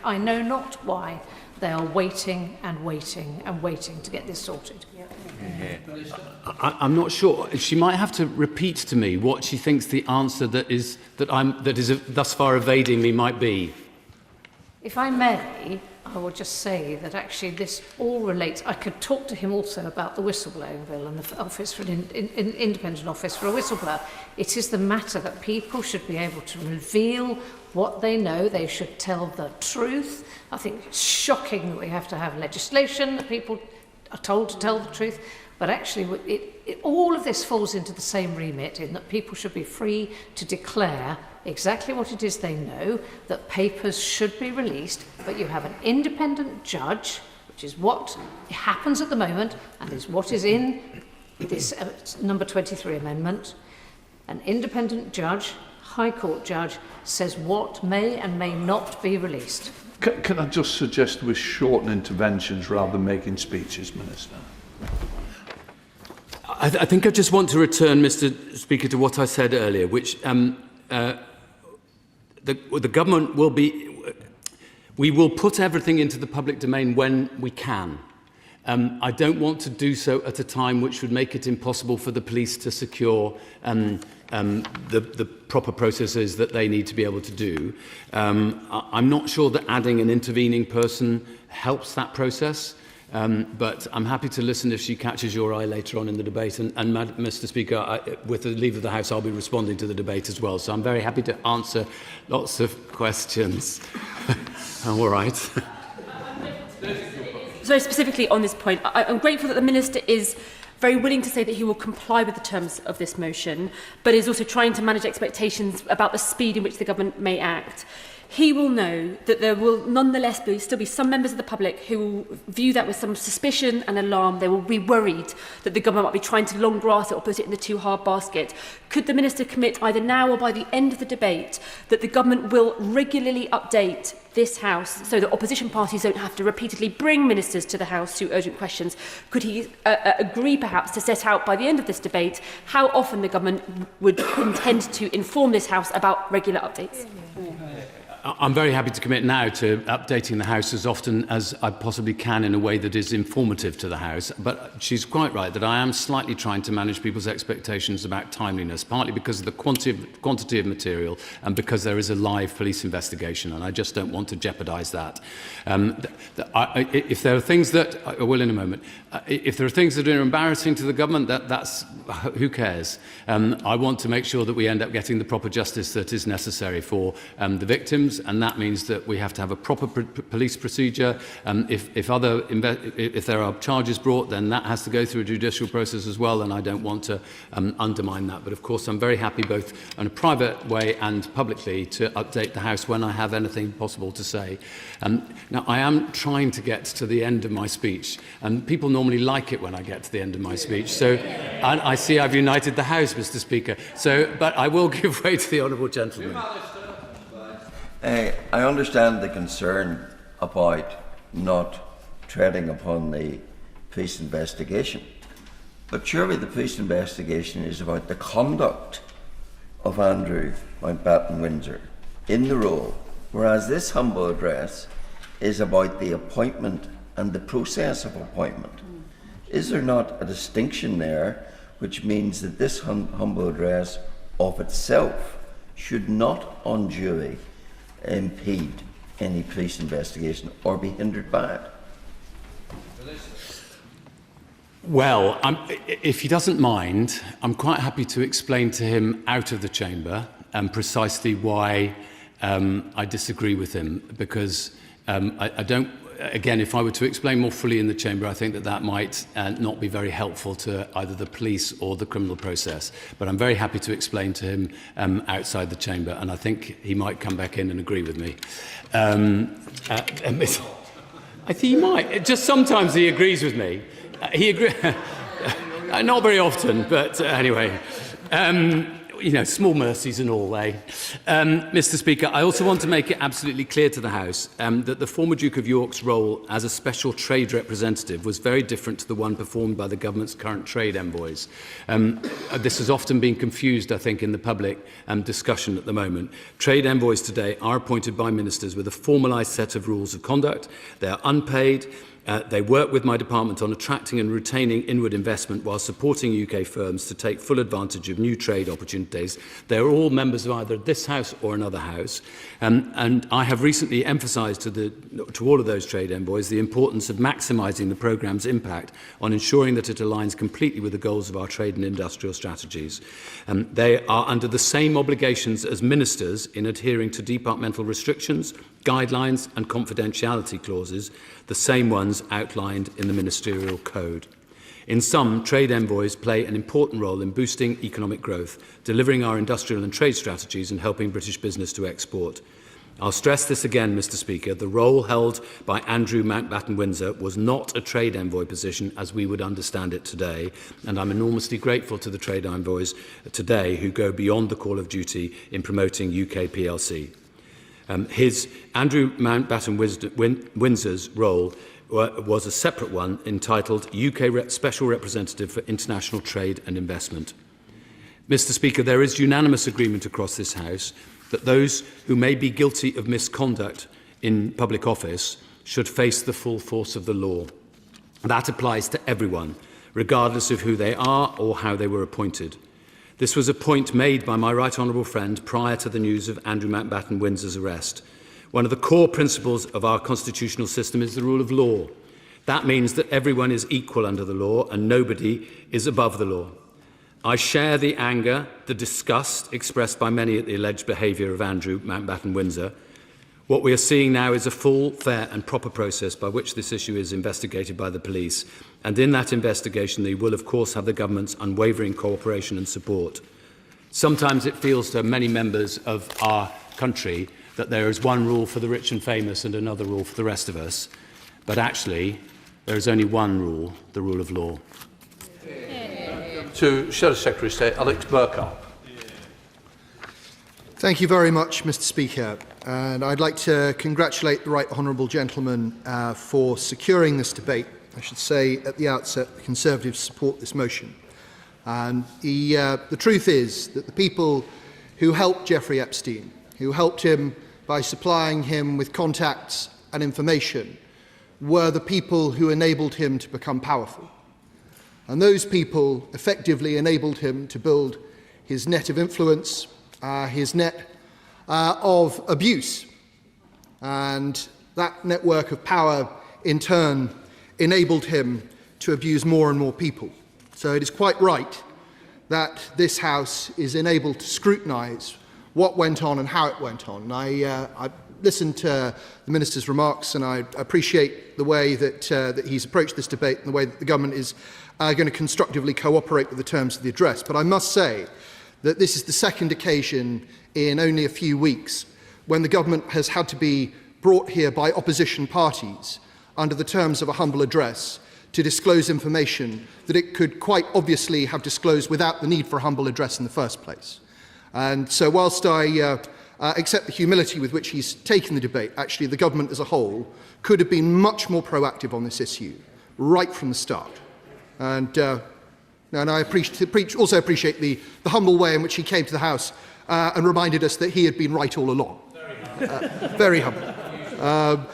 I know not why they are waiting and waiting and waiting to get this sorted. I'm not sure. She might have to repeat to me what she thinks the answer that is thus far evading me might be. If I may, I will just say that actually this all relates. I could talk to him also about the whistleblowing bill and the office for an independent office for a whistleblower. It is the matter that people should be able to reveal what they know. They should tell the truth. I think it's shocking that we have to have legislation that people are told to tell the truth. But actually, all of this falls into the same remit, in that people should be free to declare exactly what it is they know, that papers should be released, but you have an independent judge, which is what happens at the moment, and is what is in this number 23 amendment. An independent judge, High Court judge, says what may and may not be released. Can I just suggest we shorten interventions rather than making speeches, Minister? I think I just want to return, Mr. Speaker, to what I said earlier, which the government will be... We will put everything into the public domain when we can. I don't want to do so at a time which would make it impossible for the police to secure the proper processes that they need to be able to do. I'm not sure that adding an intervening person helps that process. But I'm happy to listen if she catches your eye later on in the debate. And Mr. Speaker, with the leave of the House, I'll be responding to the debate as well. So I'm very happy to answer lots of questions. All right. So specifically on this point, I'm grateful that the Minister is very willing to say that he will comply with the terms of this motion, but is also trying to manage expectations about the speed in which the government may act. He will know that there will nonetheless still be some members of the public who will view that with some suspicion and alarm. They will be worried that the government might be trying to long grass it or put it in the too hard basket. Could the Minister commit either now or by the end of the debate that the government will regularly update this House so that opposition parties don't have to repeatedly bring ministers to the House to urgent questions? Could he agree perhaps to set out by the end of this debate how often the government would intend to inform this House about regular updates? I'm very happy to commit now to updating the House as often as I possibly can in a way that is informative to the House. But she's quite right that I am slightly trying to manage people's expectations about timeliness, partly because of the quantity of material and because there is a live police investigation, and I just don't want to jeopardise that. If there are things that, I will in a moment, if there are things that are embarrassing to the government, that's who cares? I want to make sure that we end up getting the proper justice that is necessary for the victims, and that means that we have to have a proper police procedure. If there are charges brought, then that has to go through a judicial process as well, and I don't want to undermine that. But of course, I'm very happy both in a private way and publicly to update the House when I have anything possible to say. Now, I am trying to get to the end of my speech, and people normally like it when I get to the end of my speech. So I see I've united the House, Mr. Speaker. But I will give way to the honourable gentleman. I understand the concern about not treading upon the police investigation, but surely the police investigation is about the conduct of Andrew Mountbatten Windsor in the role, whereas this humble address is about the appointment and the process of appointment. Is there not a distinction there, which means that this humble address of itself should not unduly impede any police investigation or be hindered by it? Well, if he doesn't mind, I'm quite happy to explain to him out of the chamber precisely why I disagree with him, because I don't. Again, if I were to explain more fully in the chamber, I think that might not be very helpful to either the police or the criminal process. But I'm very happy to explain to him outside the chamber, and I think he might come back in and agree with me. I think he might. Just sometimes he agrees with me. He agrees. Not very often, but anyway. Small mercies and all, eh? Mr. Speaker, I also want to make it absolutely clear to the House that the former Duke of York's role as a special trade representative was very different to the one performed by the government's current trade envoys. This has often been confused, I think, in the public discussion at the moment. Trade envoys today are appointed by ministers with a formalised set of rules of conduct. They are unpaid. They work with my department on attracting and retaining inward investment while supporting UK firms to take full advantage of new trade opportunities. They are all members of either this House or another House. And I have recently emphasised to all of those trade envoys the importance of maximising the programme's impact on ensuring that it aligns completely with the goals of our trade and industrial strategies. They are under the same obligations as ministers in adhering to departmental restrictions, guidelines and confidentiality clauses, the same ones outlined in the ministerial code. In sum, trade envoys play an important role in boosting economic growth, delivering our industrial and trade strategies and helping British business to export. I'll stress this again, Mr. Speaker. The role held by Andrew Mountbatten Windsor was not a trade envoy position as we would understand it today, and I'm enormously grateful to the trade envoys today who go beyond the call of duty in promoting UK PLC. Andrew Mountbatten Windsor's role was a separate one entitled UK Special Representative for International Trade and Investment. Mr. Speaker, there is unanimous agreement across this House that those who may be guilty of misconduct in public office should face the full force of the law. That applies to everyone, regardless of who they are or how they were appointed. This was a point made by my right honourable friend prior to the news of Andrew Mountbatten Windsor's arrest. One of the core principles of our constitutional system is the rule of law. That means that everyone is equal under the law and nobody is above the law. I share the anger, the disgust expressed by many at the alleged behaviour of Andrew Mountbatten Windsor. What we are seeing now is a full, fair and proper process by which this issue is investigated by the police. And in that investigation, they will, of course, have the government's unwavering cooperation and support. Sometimes it feels to many members of our country that there is one rule for the rich and famous and another rule for the rest of us. But actually, there is only one rule, the rule of law. To Shadow Secretary of State Alex Burkhardt. Thank you very much, Mr. Speaker. And I'd like to congratulate the right honourable gentleman for securing this debate. I should say at the outset, the Conservatives support this motion. And the truth is that the people who helped Jeffrey Epstein, who helped him by by supplying him with contacts and information were the people who enabled him to become powerful. And those people effectively enabled him to build his net of influence, his net of abuse. And that network of power, in turn, enabled him to abuse more and more people. So it is quite right that this House is enabled to scrutinise what went on and how it went on. I listened to the Minister's remarks, and I appreciate the way that he's approached this debate and the way that the government is going to constructively cooperate with the terms of the address. But I must say that this is the second occasion in only a few weeks when the government has had to be brought here by opposition parties under the terms of a humble address to disclose information that it could quite obviously have disclosed without the need for a humble address in the first place. And so whilst I accept the humility with which he's taken the debate, actually the government as a whole could have been much more proactive on this issue right from the start. And I also appreciate the humble way in which he came to the House and reminded us that he had been right all along. Very humble. The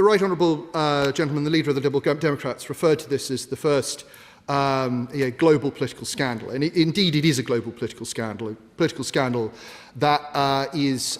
Right Honourable Gentleman, the Leader of the Liberal Democrats, referred to this as the first global political scandal. And indeed, it is a global political scandal that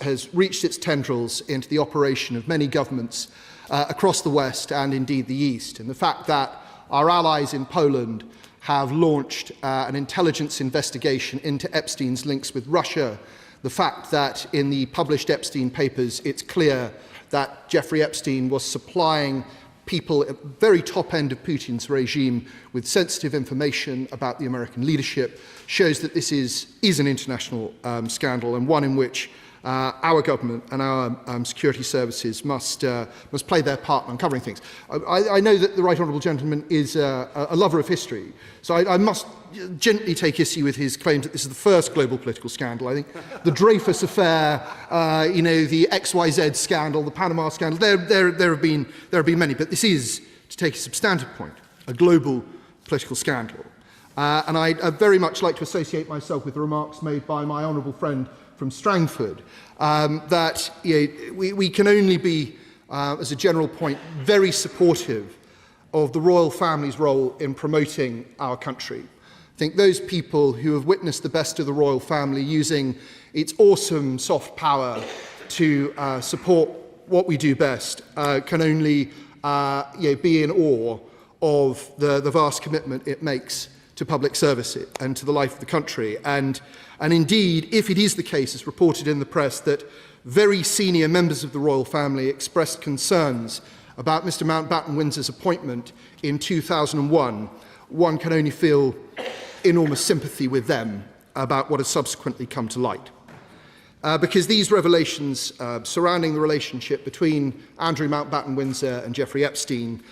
has reached its tendrils into the operation of many governments across the West and indeed the East. And the fact that our allies in Poland have launched an intelligence investigation into Epstein's links with Russia, the fact that in the published Epstein papers it's clear that Jeffrey Epstein was supplying people at the very top end of Putin's regime with sensitive information about the American leadership shows that this is an international scandal, and one in which our government and our security services must play their part in uncovering things. I know that the Right Honourable Gentleman is a lover of history, so I must gently take issue with his claim that this is the first global political scandal. I think the Dreyfus affair, the XYZ scandal, the Panama scandal, there have been many, but this is, to take a substantive point, a global political scandal. And I very much like to associate myself with the remarks made by my honourable friend from Strangford, that we can only be, as a general point, very supportive of the royal family's role in promoting our country. I think those people who have witnessed the best of the royal family using its awesome soft power to support what we do best can only be in awe of the vast commitment it makes to public service and to the life of the country. And indeed, if it is the case, as reported in the press, that very senior members of the royal family expressed concerns about Mr. Mountbatten Windsor's appointment in 2001, one can only feel enormous sympathy with them about what has subsequently come to light. Because these revelations surrounding the relationship between Andrew Mountbatten Windsor and Jeffrey Epstein,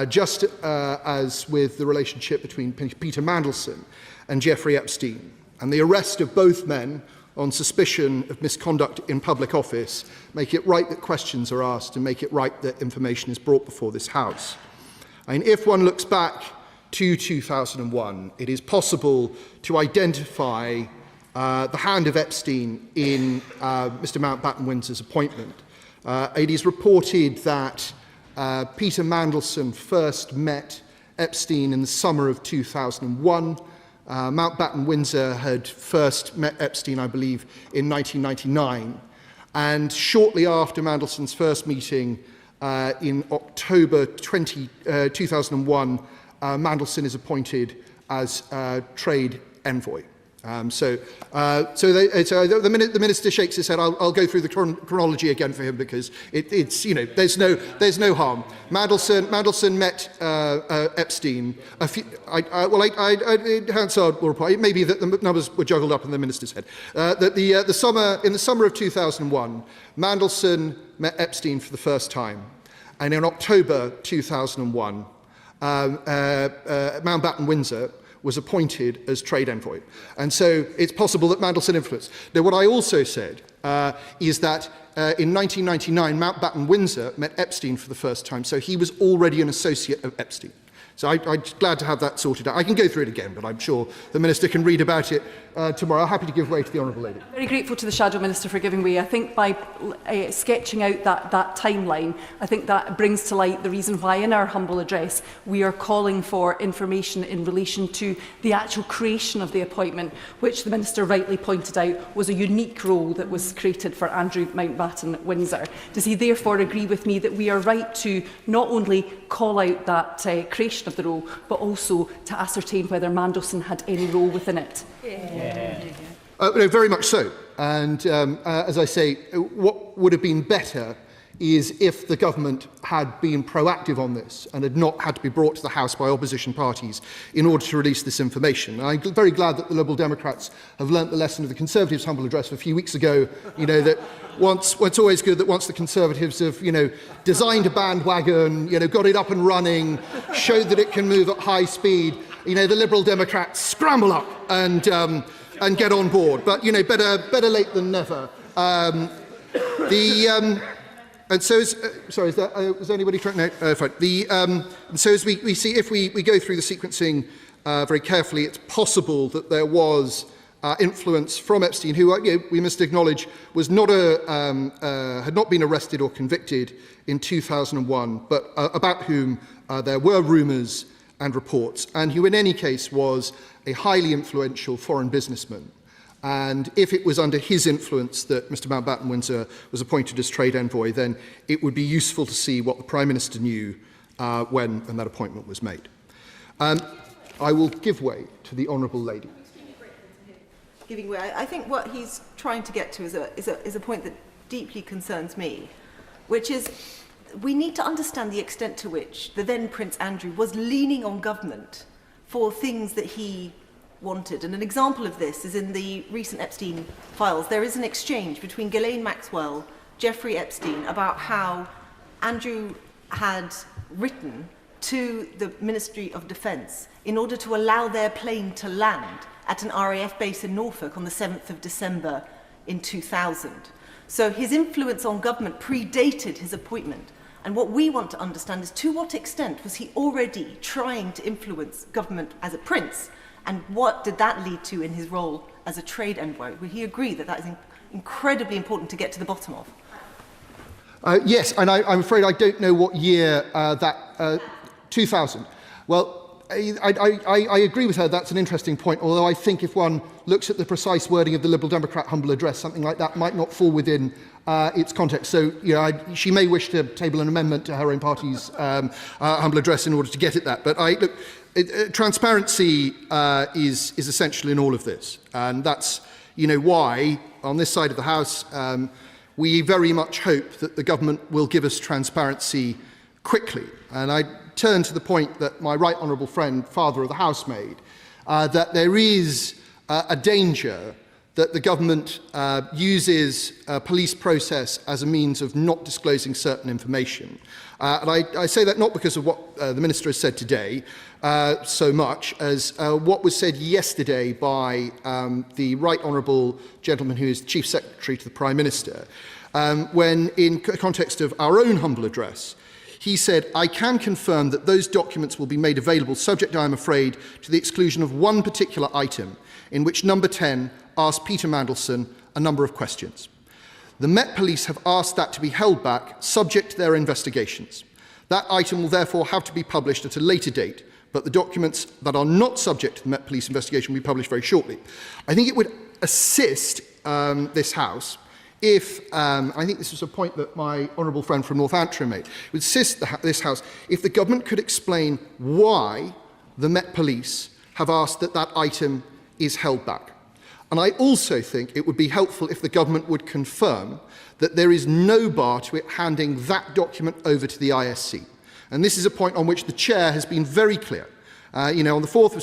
just as with the relationship between Peter Mandelson and Jeffrey Epstein, and the arrest of both men on suspicion of misconduct in public office, make it right that questions are asked and make it right that information is brought before this House. And if one looks back to 2001, it is possible to identify the hand of Epstein in Mr. Mountbatten Windsor's appointment. It is reported that Peter Mandelson first met Epstein in the summer of 2001. Mountbatten Windsor had first met Epstein, I believe, in 1999. And shortly after Mandelson's first meeting in October 2001, Mandelson is appointed as trade envoy. The minister shakes his head. I'll go through the chronology again for him because it's there's no harm. Mandelson met Epstein. Hansard will reply. It may be that the numbers were juggled up in the minister's head. That in the summer of 2001, Mandelson met Epstein for the first time, and in October 2001, Mountbatten Windsor was appointed as trade envoy. And so it's possible that Mandelson influenced. Now, what I also said is that in 1999, Mountbatten Windsor met Epstein for the first time, so he was already an associate of Epstein. So I'm glad to have that sorted out. I can go through it again, but I'm sure the Minister can read about it tomorrow. I'm happy to give way to the Honourable Lady. Very grateful to the Shadow Minister for giving way. I think by sketching out that timeline, I think that brings to light the reason why in our humble address we are calling for information in relation to the actual creation of the appointment, which the Minister rightly pointed out was a unique role that was created for Andrew Mountbatten at Windsor. Does he therefore agree with me that we are right to not only call out that creation of the role, but also to ascertain whether Mandelson had any role within it? No, very much so. And as I say, what would have been better is if the government had been proactive on this and had not had to be brought to the House by opposition parties in order to release this information. And I'm very glad that the Liberal Democrats have learnt the lesson of the Conservatives' humble address a few weeks ago, that it's always good that once the Conservatives have, designed a bandwagon, got it up and running, showed that it can move at high speed, the Liberal Democrats scramble up and get on board. But, better late than never. And so, is there anybody trying? No, fine. So as we see, if we go through the sequencing very carefully, it's possible that there was influence from Epstein, who we must acknowledge was not had not been arrested or convicted in 2001, but about whom there were rumours and reports, and who in any case was a highly influential foreign businessman. And if it was under his influence that Mr Mountbatten Windsor was appointed as trade envoy, then it would be useful to see what the Prime Minister knew when that appointment was made. I will give way to the Honourable Lady. Giving way. I think what he's trying to get to is a point that deeply concerns me, which is we need to understand the extent to which the then Prince Andrew was leaning on government for things that he wanted. And an example of this is in the recent Epstein files. There is an exchange between Ghislaine Maxwell, Jeffrey Epstein, about how Andrew had written to the Ministry of Defence in order to allow their plane to land at an RAF base in Norfolk on the 7th of December in 2000. So his influence on government predated his appointment. And what we want to understand is to what extent was he already trying to influence government as a prince, and what did that lead to in his role as a trade envoy? Would he agree that that is incredibly important to get to the bottom of? Yes, and I'm afraid I don't know what year 2000. Well, I agree with her, that's an interesting point, although I think if one looks at the precise wording of the Liberal Democrat humble address, something like that might not fall within its context. So, she may wish to table an amendment to her own party's humble address in order to get at that. But look, transparency is essential in all of this, and that's why on this side of the House we very much hope that the government will give us transparency quickly. And I turn to the point that my right honourable friend, Father of the House, made, that there is a danger that the government uses a police process as a means of not disclosing certain information. And I say that not because of what the Minister has said today, so much as what was said yesterday by the Right Honourable gentleman who is Chief Secretary to the Prime Minister, when in context of our own humble address, he said, "I can confirm that those documents will be made available, subject, I am afraid, to the exclusion of one particular item, in which number 10 asked Peter Mandelson a number of questions. The Met Police have asked that to be held back, subject to their investigations. That item will therefore have to be published at a later date, but the documents that are not subject to the Met Police investigation will be published very shortly." I think it would assist this House if, I think this was a point that my honourable friend from North Antrim made, it would assist this House if the government could explain why the Met Police have asked that that item is held back. And I also think it would be helpful if the government would confirm that there is no bar to it handing that document over to the ISC. And this is a point on which the Chair has been very clear. On the 4th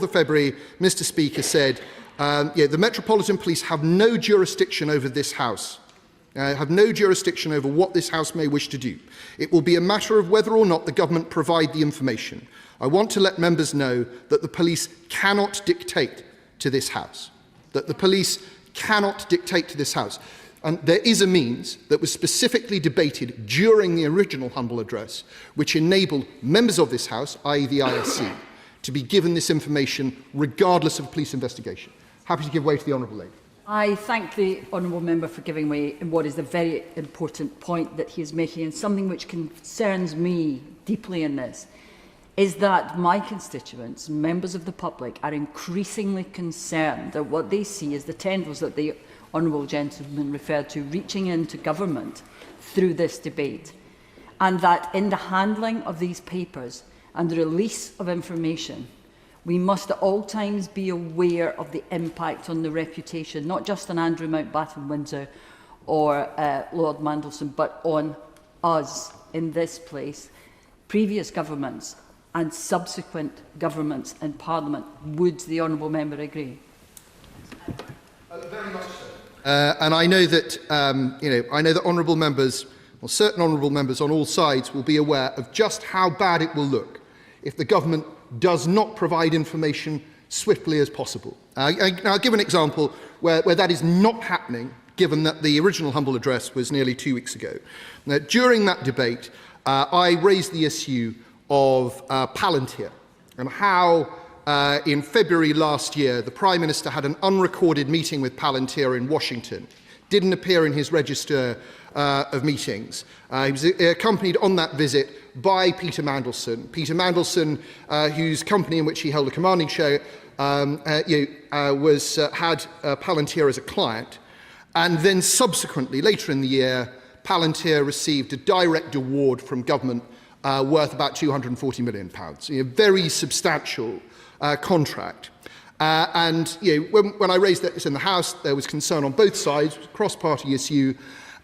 of February, Mr Speaker said, the Metropolitan Police have no jurisdiction over this House, have no jurisdiction over what this House may wish to do. It will be a matter of whether or not the government provide the information. I want to let members know that the police cannot dictate to this House. That the police cannot dictate to this House. And there is a means that was specifically debated during the original humble address, which enabled members of this House, i.e. the ISC, to be given this information regardless of a police investigation. Happy to give way to the Honourable Lady. I thank the Honourable Member for giving way in what is a very important point that he is making, and something which concerns me deeply in this is that my constituents, members of the public, are increasingly concerned that what they see is the tendrils that the Honourable Gentleman referred to reaching into government through this debate, and that in the handling of these papers and the release of information, we must at all times be aware of the impact on the reputation, not just on Andrew Mountbatten Windsor or Lord Mandelson, but on us in this place, previous governments and subsequent governments in Parliament. Would the Honourable Member agree? Very much so. And I know that I know that honourable members, or certain honourable members on all sides, will be aware of just how bad it will look if the government does not provide information swiftly as possible. I'll give an example where that is not happening, given that the original humble address was nearly 2 weeks ago. Now, during that debate, I raised the issue of Palantir and how in February last year the Prime Minister had an unrecorded meeting with Palantir in Washington, didn't appear in his register of meetings. He was accompanied on that visit by Peter Mandelson. Peter Mandelson, whose company in which he held a commanding share, had Palantir as a client. And then subsequently, later in the year, Palantir received a direct award from government worth about £240 million. A very substantial contract. When I raised this in the House, there was concern on both sides, a cross-party issue,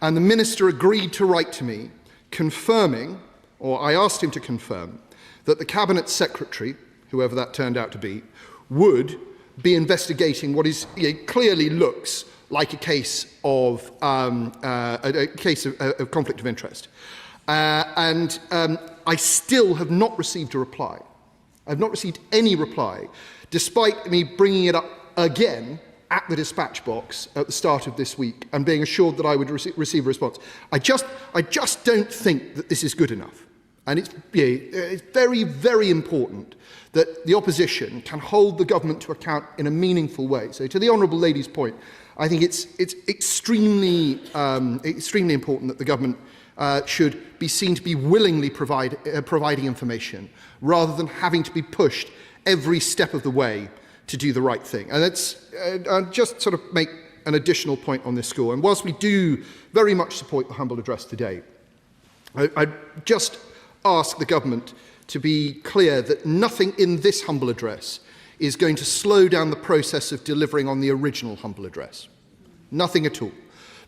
and the Minister agreed to write to me confirming, or I asked him to confirm, that the Cabinet Secretary, whoever that turned out to be, would be investigating what is clearly looks like a case of conflict of interest. I still have not received a reply. I've not received any reply, despite me bringing it up again at the dispatch box at the start of this week and being assured that I would receive a response. I just don't think that this is good enough. And it's very, very important that the opposition can hold the government to account in a meaningful way. So to the Honourable Lady's point, I think it's extremely important that the government should be seen to be willingly providing information rather than having to be pushed every step of the way to do the right thing. And I'll just sort of make an additional point on this score. And whilst we do very much support the humble address today, I just ask the government to be clear that nothing in this humble address is going to slow down the process of delivering on the original humble address. Nothing at all.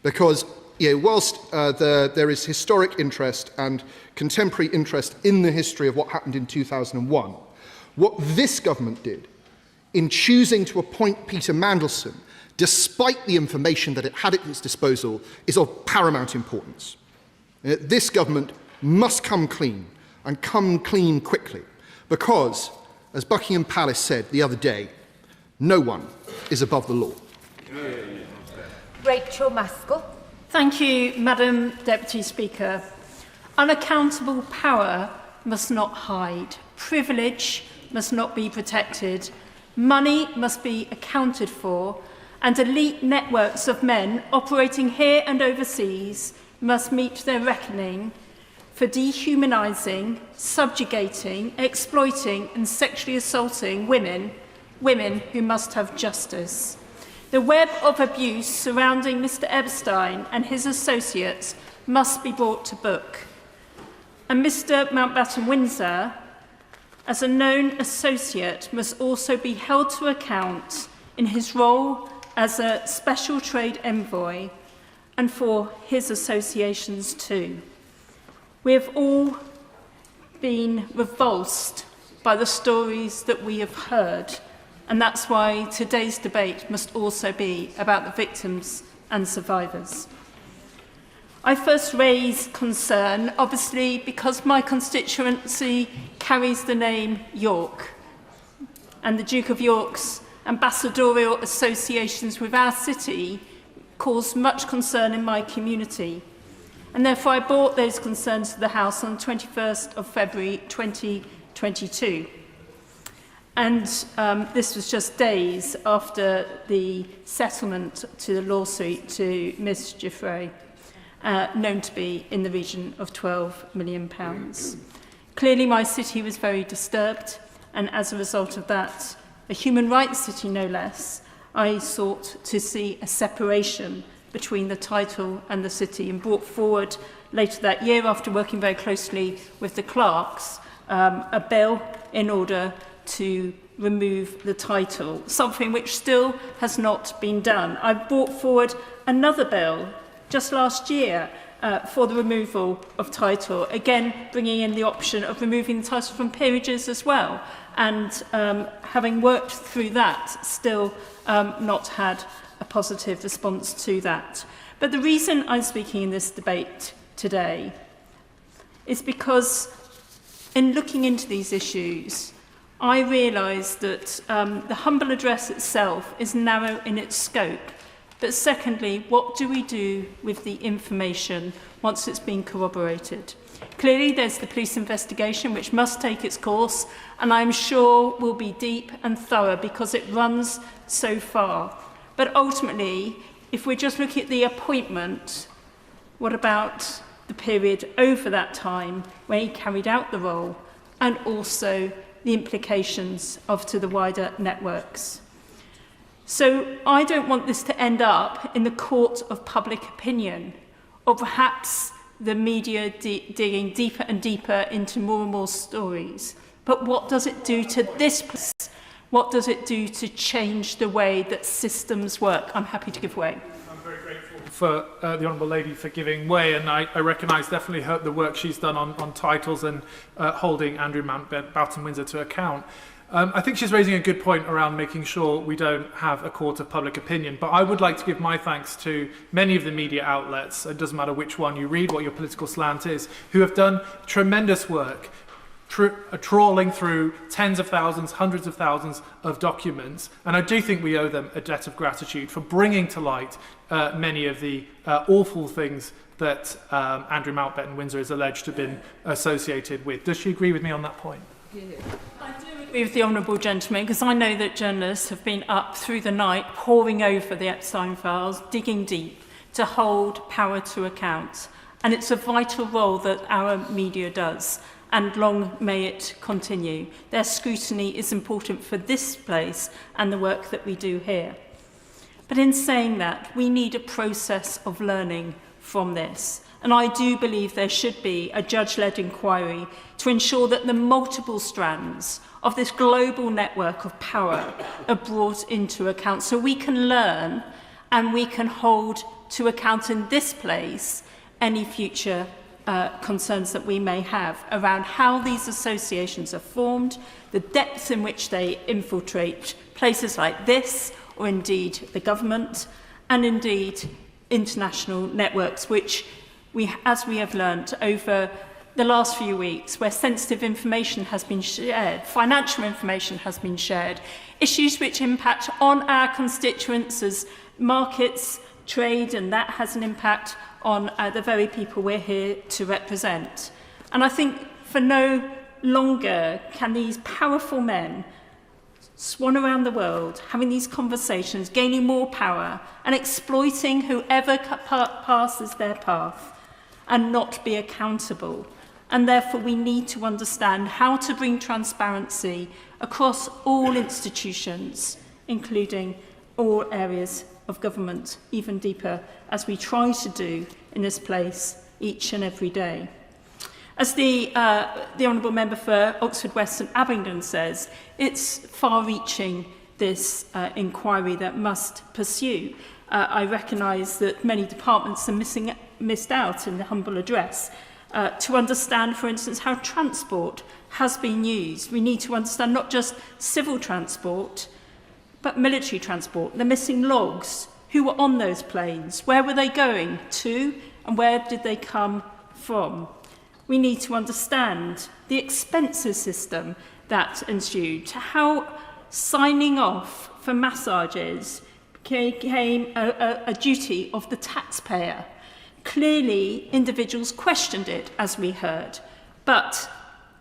Because whilst there is historic interest and contemporary interest in the history of what happened in 2001, what this government did in choosing to appoint Peter Mandelson, despite the information that it had at its disposal, is of paramount importance. This government must come clean, and come clean quickly, because, as Buckingham Palace said the other day, no one is above the law. Rachel Maskell. Thank you, Madam Deputy Speaker. Unaccountable power must not hide. Privilege must not be protected. Money must be accounted for, and elite networks of men operating here and overseas must meet their reckoning for dehumanising, subjugating, exploiting and sexually assaulting women who must have justice. The web of abuse surrounding Mr. Epstein and his associates must be brought to book. And Mr. Mountbatten Windsor, as a known associate, must also be held to account in his role as a special trade envoy and for his associations too. We have all been revulsed by the stories that we have heard, and that's why today's debate must also be about the victims and survivors. I first raise concern, obviously, because my constituency carries the name York, and the Duke of York's ambassadorial associations with our city caused much concern in my community. And therefore I brought those concerns to the House on the 21st of February 2022. And this was just days after the settlement to the lawsuit to Ms Giuffre, known to be in the region of £12 million. Clearly my city was very disturbed, and as a result of that, a human rights city no less, I sought to see a separation between the title and the city, and brought forward later that year, after working very closely with the clerks, a bill in order to remove the title, something which still has not been done. I brought forward another bill just last year for the removal of title, again bringing in the option of removing the title from peerages as well, and having worked through that, still not had a positive response to that. But the reason I'm speaking in this debate today is because in looking into these issues, I realise that the humble address itself is narrow in its scope. But secondly, what do we do with the information once it's been corroborated? Clearly, there's the police investigation, which must take its course, and I'm sure will be deep and thorough because it runs so far. But ultimately, if we're just looking at the appointment, what about the period over that time when he carried out the role, and also the implications to the wider networks? So I don't want this to end up in the court of public opinion, or perhaps the media digging deeper and deeper into more and more stories. But what does it do to this place? What does it do to change the way that systems work? I'm happy to give way. I'm very grateful for the Honourable Lady for giving way, and I recognise definitely the work she's done on titles and holding Andrew Mountbatten Windsor to account. I think she's raising a good point around making sure we don't have a court of public opinion, but I would like to give my thanks to many of the media outlets, it doesn't matter which one you read, what your political slant is, who have done tremendous work trawling through tens of thousands, hundreds of thousands of documents, and I do think we owe them a debt of gratitude for bringing to light many of the awful things that Andrew Mountbatten Windsor is alleged to have been associated with. Does she agree with me on that point? I do agree with the honourable gentleman, because I know that journalists have been up through the night poring over the Epstein files, digging deep to hold power to account, and it's a vital role that our media does, and long may it continue. Their scrutiny is important for this place and the work that we do here. But in saying that, we need a process of learning from this. And I do believe there should be a judge-led inquiry to ensure that the multiple strands of this global network of power are brought into account, so we can learn and we can hold to account in this place any future concerns that we may have around how these associations are formed, the depth in which they infiltrate places like this, or indeed the government, and indeed international networks, which as we have learnt over the last few weeks, where sensitive information has been shared, financial information has been shared, issues which impact on our constituents as markets, trade, and that has an impact on the very people we're here to represent. And I think for no longer can these powerful men swan around the world, having these conversations, gaining more power, and exploiting whoever passes their path, and not be accountable. And therefore we need to understand how to bring transparency across all institutions, including all areas of government, even deeper, as we try to do in this place each and every day. As the Honourable Member for Oxford West and Abingdon says, it's far-reaching, this inquiry that must pursue. I recognise that many departments are missed out in the humble address. To understand, for instance, how transport has been used. We need to understand not just civil transport, but military transport. The missing logs, who were on those planes, where were they going to, and where did they come from? We need to understand the expenses system that ensued, how signing off for massages became a duty of the taxpayer. Clearly, individuals questioned it, as we heard, but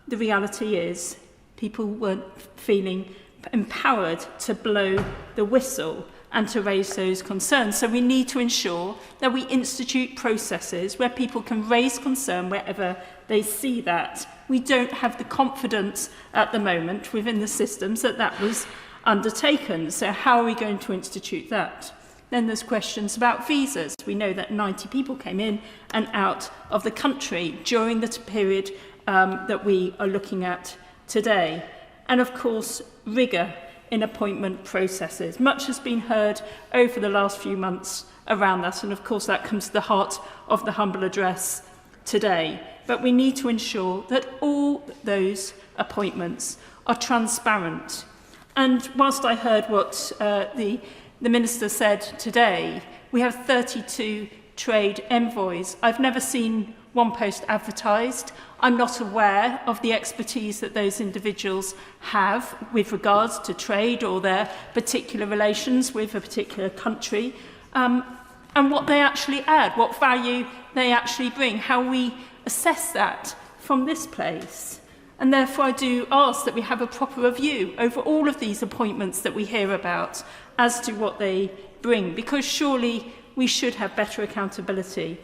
the reality is people weren't feeling empowered to blow the whistle and to raise those concerns. So we need to ensure that we institute processes where people can raise concern wherever they see that. We don't have the confidence at the moment within the systems that that was undertaken. So how are we going to institute that? Then there's questions about visas. We know that 90 people came in and out of the country during the period that we are looking at today. And of course, rigour in appointment processes. Much has been heard over the last few months around that, and of course that comes to the heart of the humble address today. But we need to ensure that all those appointments are transparent. And whilst I heard what the Minister said today, we have 32 trade envoys. I've never seen one post advertised. I'm not aware of the expertise that those individuals have with regards to trade or their particular relations with a particular country, and what they actually add, what value they actually bring, how we assess that from this place. And therefore I do ask that we have a proper review over all of these appointments that we hear about as to what they bring, because surely we should have better accountability.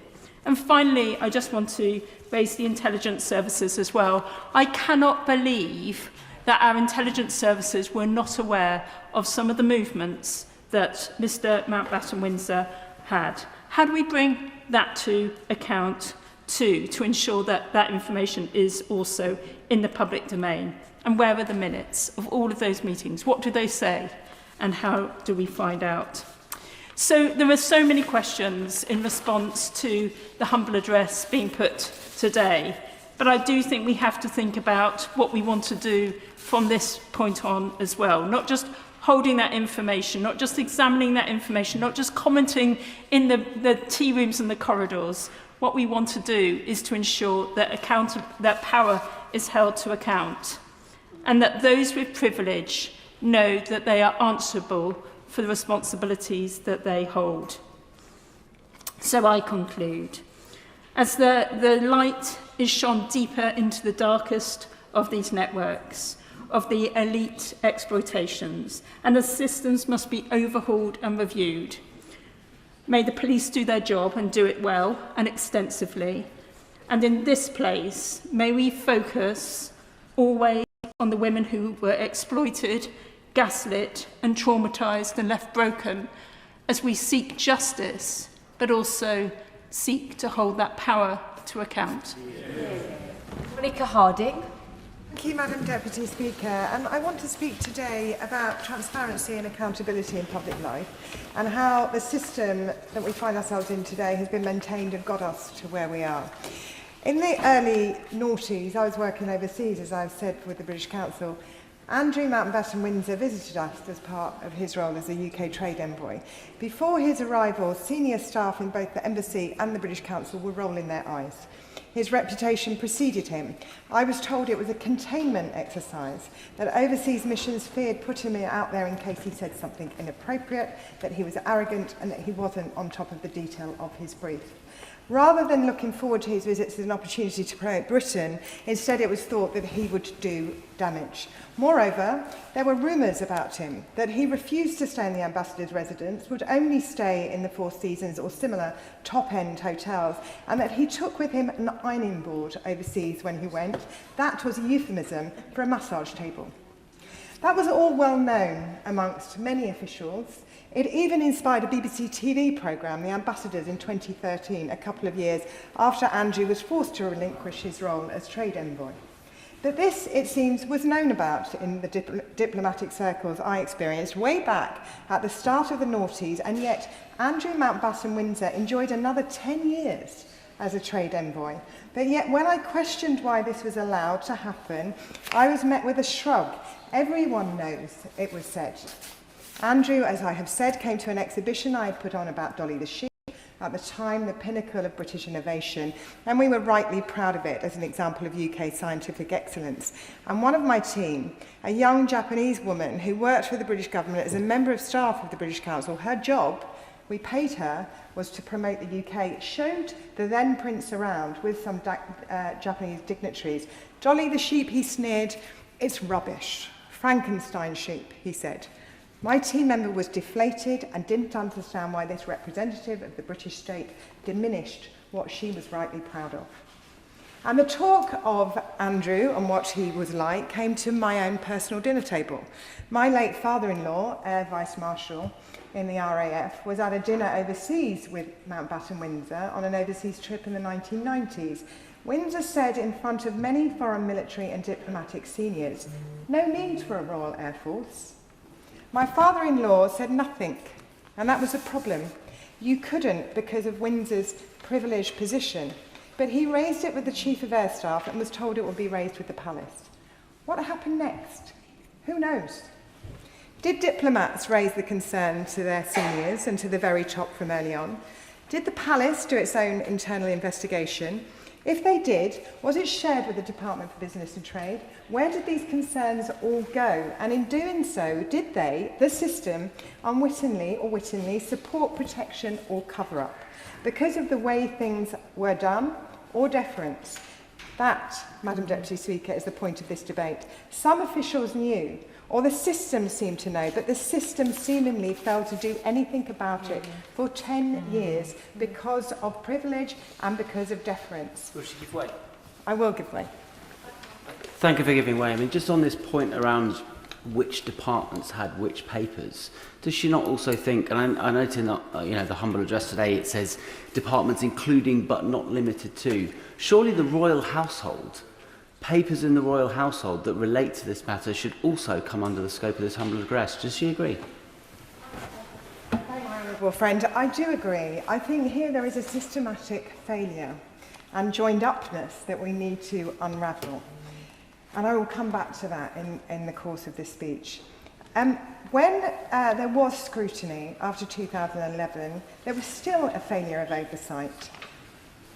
And finally, I just want to raise the intelligence services as well. I cannot believe that our intelligence services were not aware of some of the movements that Mr. Mountbatten Windsor had. How do we bring that to account too, to ensure that that information is also in the public domain? And where are the minutes of all of those meetings? What do they say? And how do we find out? So there are so many questions in response to the humble address being put today, but I do think we have to think about what we want to do from this point on as well, not just holding that information, not just examining that information, not just commenting in the tea rooms and the corridors. What we want to do is to ensure that that power is held to account, and that those with privilege know that they are answerable for the responsibilities that they hold. So I conclude. As the light is shone deeper into the darkest of these networks, of the elite exploitations, and the systems must be overhauled and reviewed. May the police do their job and do it well and extensively. And in this place, may we focus always on the women who were exploited, gaslit and traumatised and left broken, as we seek justice, but also seek to hold that power to account. Monica Harding. Thank you, Madam Deputy Speaker. I want to speak today about transparency and accountability in public life, and how the system that we find ourselves in today has been maintained and got us to where we are. In the early noughties, I was working overseas, as I've said, with the British Council. Andrew Mountbatten Windsor visited us as part of his role as a UK trade envoy. Before his arrival, senior staff in both the embassy and the British Council were rolling their eyes. His reputation preceded him. I was told it was a containment exercise, that overseas missions feared putting him out there in case he said something inappropriate, that he was arrogant, and that he wasn't on top of the detail of his brief. Rather than looking forward to his visits as an opportunity to promote Britain, instead it was thought that he would do damage. Moreover, there were rumours about him, that he refused to stay in the ambassador's residence, would only stay in the Four Seasons or similar top-end hotels, and that he took with him an ironing board overseas when he went. That was a euphemism for a massage table. That was all well known amongst many officials. It even inspired a BBC TV programme, The Ambassadors, in 2013, a couple of years after Andrew was forced to relinquish his role as trade envoy. But this, it seems, was known about in the diplomatic circles I experienced way back at the start of the noughties, and yet Andrew Mountbatten Windsor enjoyed another 10 years as a trade envoy. But yet when I questioned why this was allowed to happen, I was met with a shrug. Everyone knows, it was said. Andrew, as I have said, came to an exhibition I had put on about Dolly the sheep, at the time the pinnacle of British innovation, and we were rightly proud of it as an example of UK scientific excellence. And one of my team, a young Japanese woman who worked for the British government as a member of staff of the British Council, her job, we paid her, was to promote the UK, showed the then prince around with some Japanese dignitaries. Dolly the sheep, he sneered, it's rubbish. Frankenstein sheep, he said. My team member was deflated and didn't understand why this representative of the British state diminished what she was rightly proud of. And the talk of Andrew and what he was like came to my own personal dinner table. My late father-in-law, Air Vice Marshal in the RAF, was at a dinner overseas with Mountbatten Windsor on an overseas trip in the 1990s. Windsor said in front of many foreign military and diplomatic seniors, no need for a Royal Air Force. My father-in-law said nothing, and that was a problem. You couldn't because of Windsor's privileged position, but he raised it with the Chief of Air Staff and was told it would be raised with the Palace. What happened next? Who knows? Did diplomats raise the concern to their seniors and to the very top from early on? Did the Palace do its own internal investigation? If they did, was it shared with the Department for Business and Trade? Where did these concerns all go? And in doing so, did they, the system, unwittingly or wittingly, support protection or cover-up? Because of the way things were done or deference? That, Madam Deputy Speaker, is the point of this debate. Some officials knew, or the system seemed to know, but the system seemingly failed to do anything about it for 10 years because of privilege and because of deference. Will she give way? I will give way. Thank you for giving way. I mean, just on this point around which departments had which papers, does she not also think, and I note in the humble address today, it says departments including but not limited to. Surely the royal household, papers in the royal household that relate to this matter should also come under the scope of this humble address. Does she agree? My honourable friend, I do agree. I think here there is a systematic failure and joined-upness that we need to unravel. And I will come back to that in the course of this speech. When there was scrutiny after 2011, there was still a failure of oversight.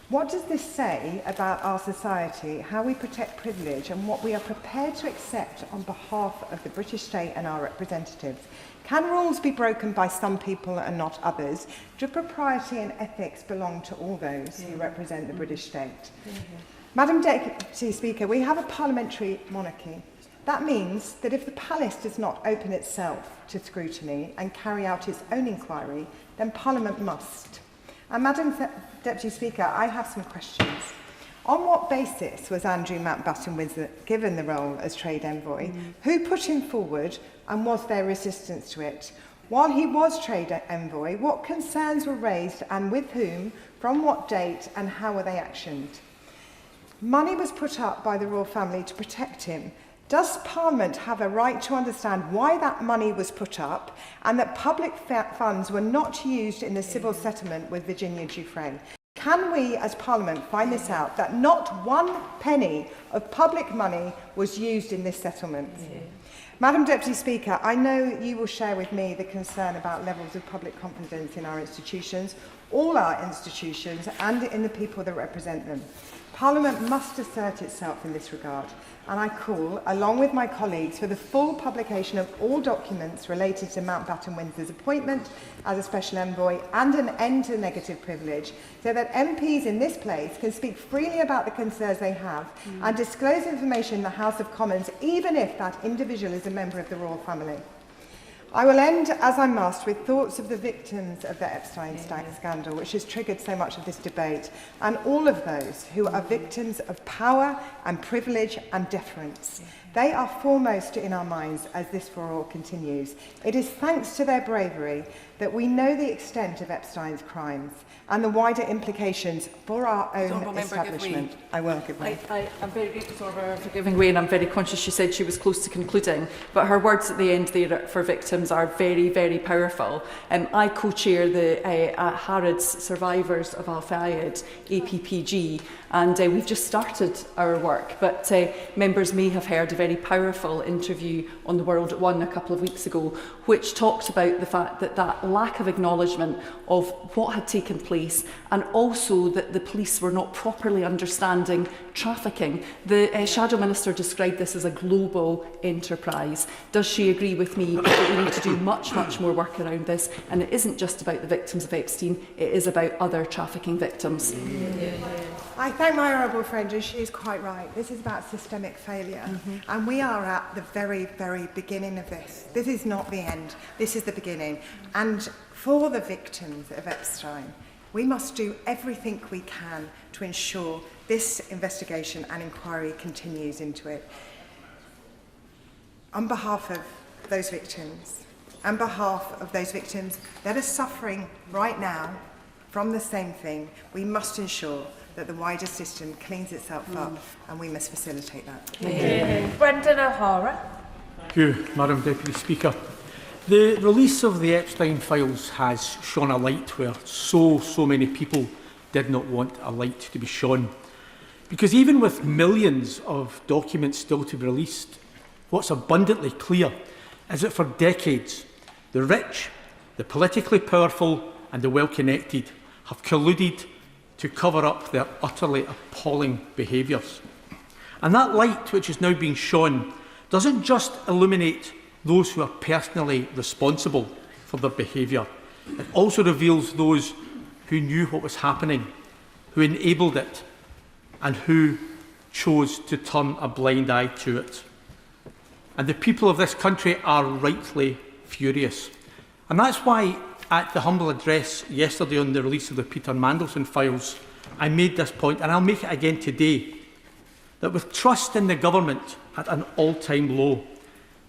What does this say about our society, how we protect privilege and what we are prepared to accept on behalf of the British state and our representatives? Can rules be broken by some people and not others? Do propriety and ethics belong to all those who represent the British state? Madam Deputy Speaker, we have a parliamentary monarchy. That means that if the Palace does not open itself to scrutiny and carry out its own inquiry, then Parliament must. And Madam Deputy Speaker, I have some questions. On what basis was Andrew Mountbatten Windsor given the role as Trade Envoy? Who put him forward and was there resistance to it? While he was Trade Envoy, what concerns were raised and with whom, from what date and how were they actioned? Money was put up by the royal family to protect him. Does Parliament have a right to understand why that money was put up and that public funds were not used in the civil settlement with Virginia Giuffre? Can we, as Parliament, find this out, that not one penny of public money was used in this settlement? Madam Deputy Speaker, I know you will share with me the concern about levels of public confidence in our institutions, all our institutions, and in the people that represent them. Parliament must assert itself in this regard, and I call, along with my colleagues, for the full publication of all documents related to Mountbatten Windsor's appointment as a Special Envoy and an end to negative privilege, so that MPs in this place can speak freely about the concerns they have and disclose information in the House of Commons, even if that individual is a member of the royal family. I will end, as I must, with thoughts of the victims of the Epstein scandal, which has triggered so much of this debate, and all of those who are victims of power and privilege and deference. They are foremost in our minds as this for all continues. It is thanks to their bravery that we know the extent of Epstein's crimes and the wider implications for our own establishment. I will give way. I'm very grateful to her for giving way, and I'm very conscious she said she was close to concluding, but her words at the end there for victims are very, very powerful. I co-chair the Harrods Survivors of Al Fayed, APPG, and we've just started our work, but members may have heard a very powerful interview on the World at One a couple of weeks ago, which talked about the fact that that lack of acknowledgement of what had taken place, and also that the police were not properly understanding trafficking. The Shadow Minister described this as a global enterprise. Does she agree with me that we need to do much, much more work around this? And it isn't just about the victims of Epstein, it is about other trafficking victims. I thank my honourable friend, and she is quite right. This is about systemic failure. And we are at the very, very beginning of this. This is not the end. This is the beginning. And for the victims of Epstein, we must do everything we can to ensure this investigation and inquiry continues into it. On behalf of those victims, that are suffering right now from the same thing, we must ensure that the wider system cleans itself up, and we must facilitate that. Brendan O'Hara. Thank you, Madam Deputy Speaker. The release of the Epstein files has shone a light where so many people did not want a light to be shone. Because even with millions of documents still to be released, what's abundantly clear is that for decades, the rich, the politically powerful and the well-connected have colluded to cover up their utterly appalling behaviours. And that light which is now being shone doesn't just illuminate those who are personally responsible for their behaviour. It also reveals those who knew what was happening, who enabled it, and who chose to turn a blind eye to it. And the people of this country are rightly furious. And that's why at the humble address yesterday on the release of the Peter Mandelson files, I made this point, and I'll make it again today, that with trust in the government at an all-time low,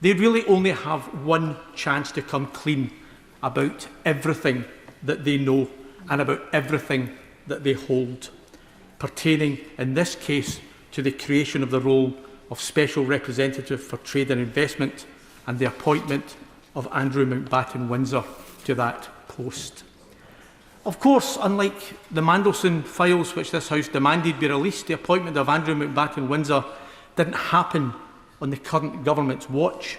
they really only have one chance to come clean about everything that they know and about everything that they hold, pertaining in this case to the creation of the role of Special Representative for Trade and Investment and the appointment of Andrew Mountbatten Windsor to that post. Of course, unlike the Mandelson files which this House demanded be released, the appointment of Andrew Mountbatten Windsor didn't happen on the current government's watch.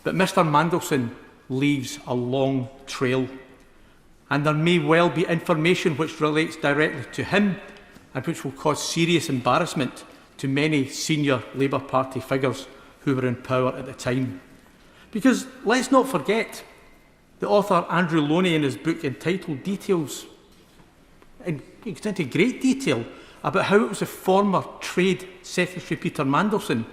But Mr Mandelson leaves a long trail, and there may well be information which relates directly to him and which will cause serious embarrassment to many senior Labour Party figures who were in power at the time. Because let's not forget, the author Andrew Loney, in his book entitled details, in extent great detail, about how it was the former Trade Secretary Peter Mandelson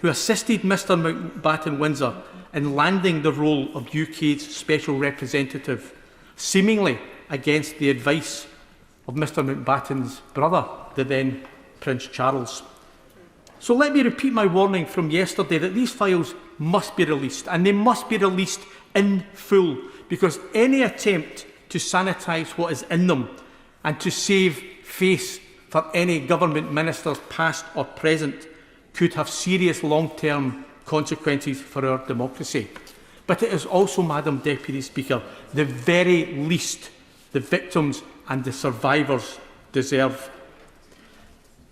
who assisted Mr Mountbatten Windsor in landing the role of UK's Special Representative, seemingly against the advice of Mr Mountbatten's brother, the then Prince Charles. So let me repeat my warning from yesterday that these files must be released, and they must be released in full, because any attempt to sanitise what is in them and to save face for any government ministers, past or present, could have serious long-term consequences for our democracy. But it is also, Madam Deputy Speaker, the very least the victims and the survivors deserve.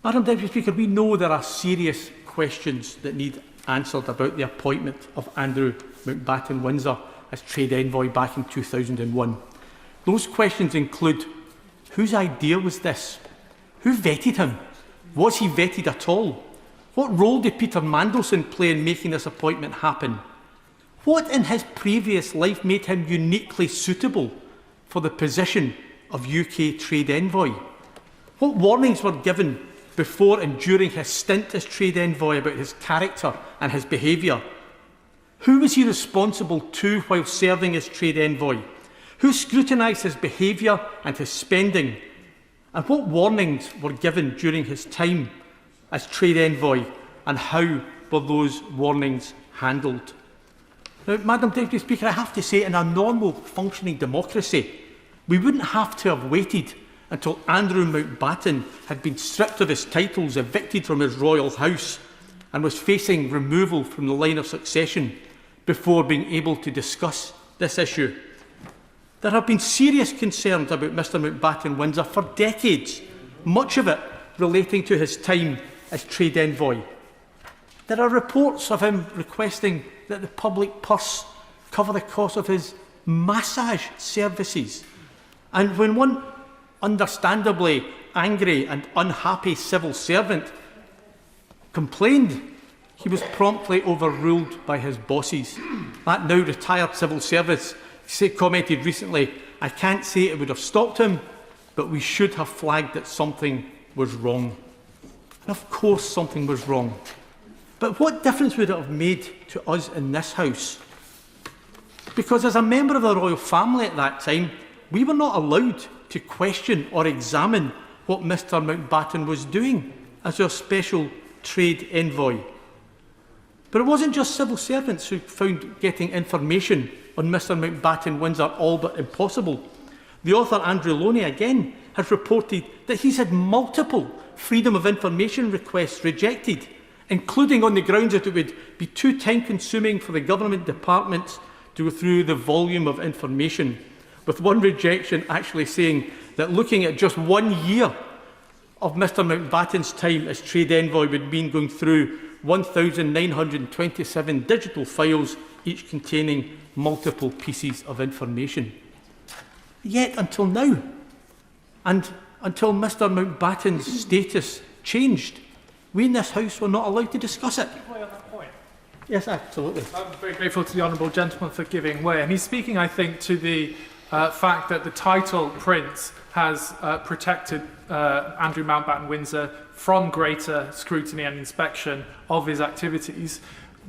Madam Deputy Speaker, we know there are serious questions that need answered about the appointment of Andrew Mountbatten Windsor as Trade Envoy back in 2001. Those questions include: whose idea was this? Who vetted him? Was he vetted at all? What role did Peter Mandelson play in making this appointment happen? What in his previous life made him uniquely suitable for the position of UK Trade Envoy? What warnings were given before and during his stint as Trade Envoy about his character and his behaviour? Who was he responsible to while serving as Trade Envoy? Who scrutinised his behaviour and his spending? And what warnings were given during his time as Trade Envoy, and how were those warnings handled? Now, Madam Deputy Speaker, I have to say, in a normal functioning democracy, we wouldn't have to have waited until Andrew Mountbatten had been stripped of his titles, evicted from his royal house, and was facing removal from the line of succession before being able to discuss this issue. There have been serious concerns about Mr Mountbatten Windsor for decades, much of it relating to his time as Trade Envoy. There are reports of him requesting that the public purse cover the cost of his massage services. And when one understandably angry and unhappy civil servant complained, he was promptly overruled by his bosses. That now retired civil servant commented recently, "I can't say it would have stopped him, but we should have flagged that something was wrong." And of course something was wrong. But what difference would it have made to us in this House? Because as a member of the royal family at that time, we were not allowed to question or examine what Mr Mountbatten was doing as our special trade envoy. But it wasn't just civil servants who found getting information on Mr Mountbatten Windsor all but impossible. The author Andrew Loney again has reported that he's had multiple freedom of information requests rejected, including on the grounds that it would be too time-consuming for the government departments to go through the volume of information, with one rejection actually saying that looking at just 1 year of Mr Mountbatten's time as trade envoy would mean going through 1,927 digital files, each containing multiple pieces of information. Yet until now, and until Mr Mountbatten's status changed, we in this House were not allowed to discuss it. Yes, absolutely. I'm very grateful to the honourable gentleman for giving way. And he's speaking, I think, to the fact that the title Prince has protected Andrew Mountbatten Windsor from greater scrutiny and inspection of his activities.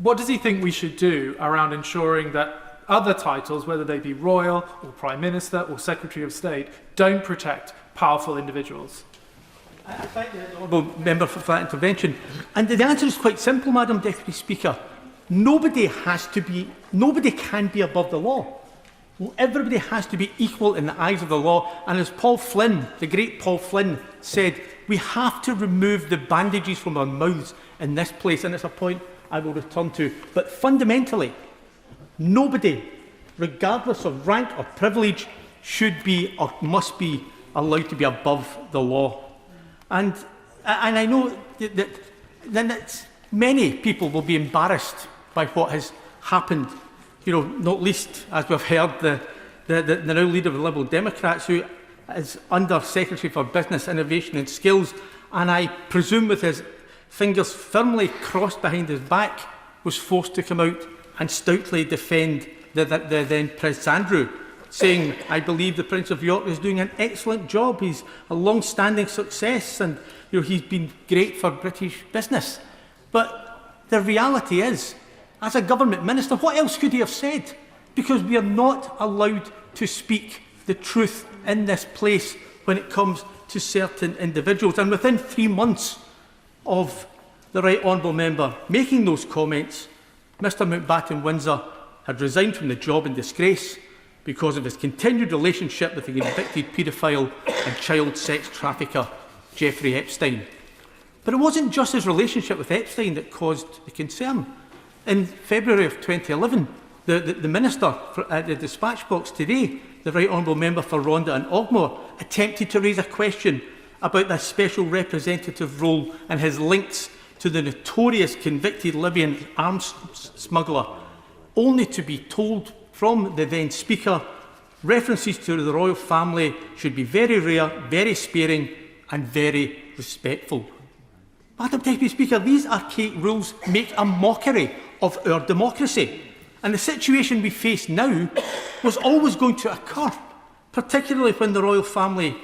What does he think we should do around ensuring that other titles, whether they be Royal or Prime Minister or Secretary of State, don't protect powerful individuals? I thank the honourable member for that intervention. And the answer is quite simple, Madam Deputy Speaker. Nobody can be above the law. Everybody has to be equal in the eyes of the law. And as Paul Flynn, the great Paul Flynn, said, we have to remove the bandages from our mouths in this place. And it's a point I will return to. But fundamentally, nobody, regardless of rank or privilege, should be or must be allowed to be above the law. And I know that many people will be embarrassed by what has happened, not least, as we've heard, the now leader of the Liberal Democrats, who is Under Secretary for Business, Innovation and Skills, and I presume with his fingers firmly crossed behind his back, was forced to come out and stoutly defend the then Prince Andrew, saying, I believe the Prince of York is doing an excellent job. He's a long-standing success and he's been great for British business. But the reality is, as a government minister, what else could he have said? Because we are not allowed to speak the truth in this place when it comes to certain individuals. And within 3 months of the Right Honourable Member making those comments, Mr Mountbatten Windsor had resigned from the job in disgrace because of his continued relationship with the convicted paedophile and child sex trafficker Jeffrey Epstein. But it wasn't just his relationship with Epstein that caused the concern. In February of 2011, the Minister at the dispatch box today, the Right Honourable Member for Rhondda and Ogmore, attempted to raise a question about the special representative role and his links to the notorious convicted Libyan arms smuggler, only to be told from the then Speaker, references to the royal family should be very rare, very sparing and very respectful. Madam Deputy Speaker, these archaic rules make a mockery of our democracy. And the situation we face now was always going to occur, particularly when the royal family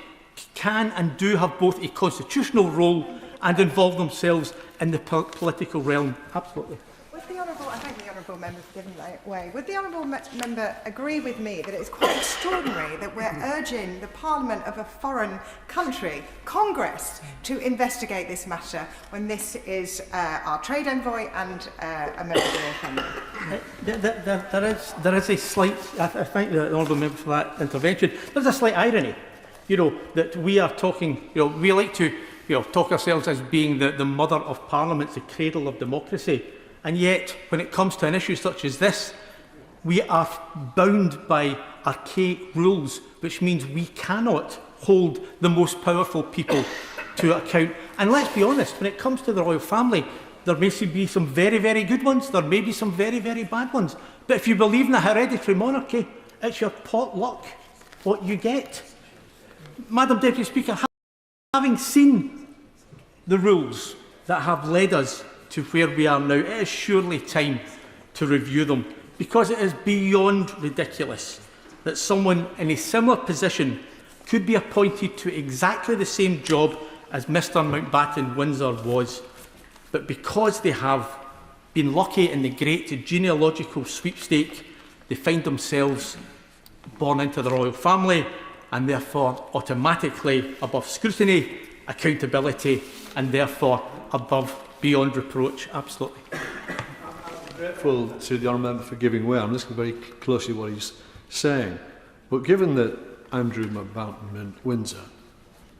can and do have both a constitutional role and involve themselves in the political realm. Absolutely. I thank the honourable member for giving way. Would the honourable member agree with me that it's quite extraordinary that we're urging the Parliament of a foreign country, Congress, to investigate this matter when this is our trade envoy and a member of the royal family? There is a slight, I thank the honourable member for that intervention. There's a slight irony, that we are talking, we like to talk ourselves as being the mother of Parliament, the cradle of democracy. And yet, when it comes to an issue such as this, we are bound by archaic rules, which means we cannot hold the most powerful people to account. And let's be honest, when it comes to the royal family, there may be some very, very good ones, there may be some very, very bad ones. But if you believe in a hereditary monarchy, It's your potluck, what you get. Madam Deputy Speaker, having seen the rules that have led us to where we are now, it is surely time to review them, because it is beyond ridiculous that someone in a similar position could be appointed to exactly the same job as Mr Mountbatten Windsor was, but because they have been lucky in the great genealogical sweepstake, they find themselves born into the royal family and therefore automatically above scrutiny, accountability, and therefore above beyond reproach. Absolutely. I'm grateful to the honourable member for giving way. I'm listening very closely to what he's saying. But given that Andrew Mountbatten Windsor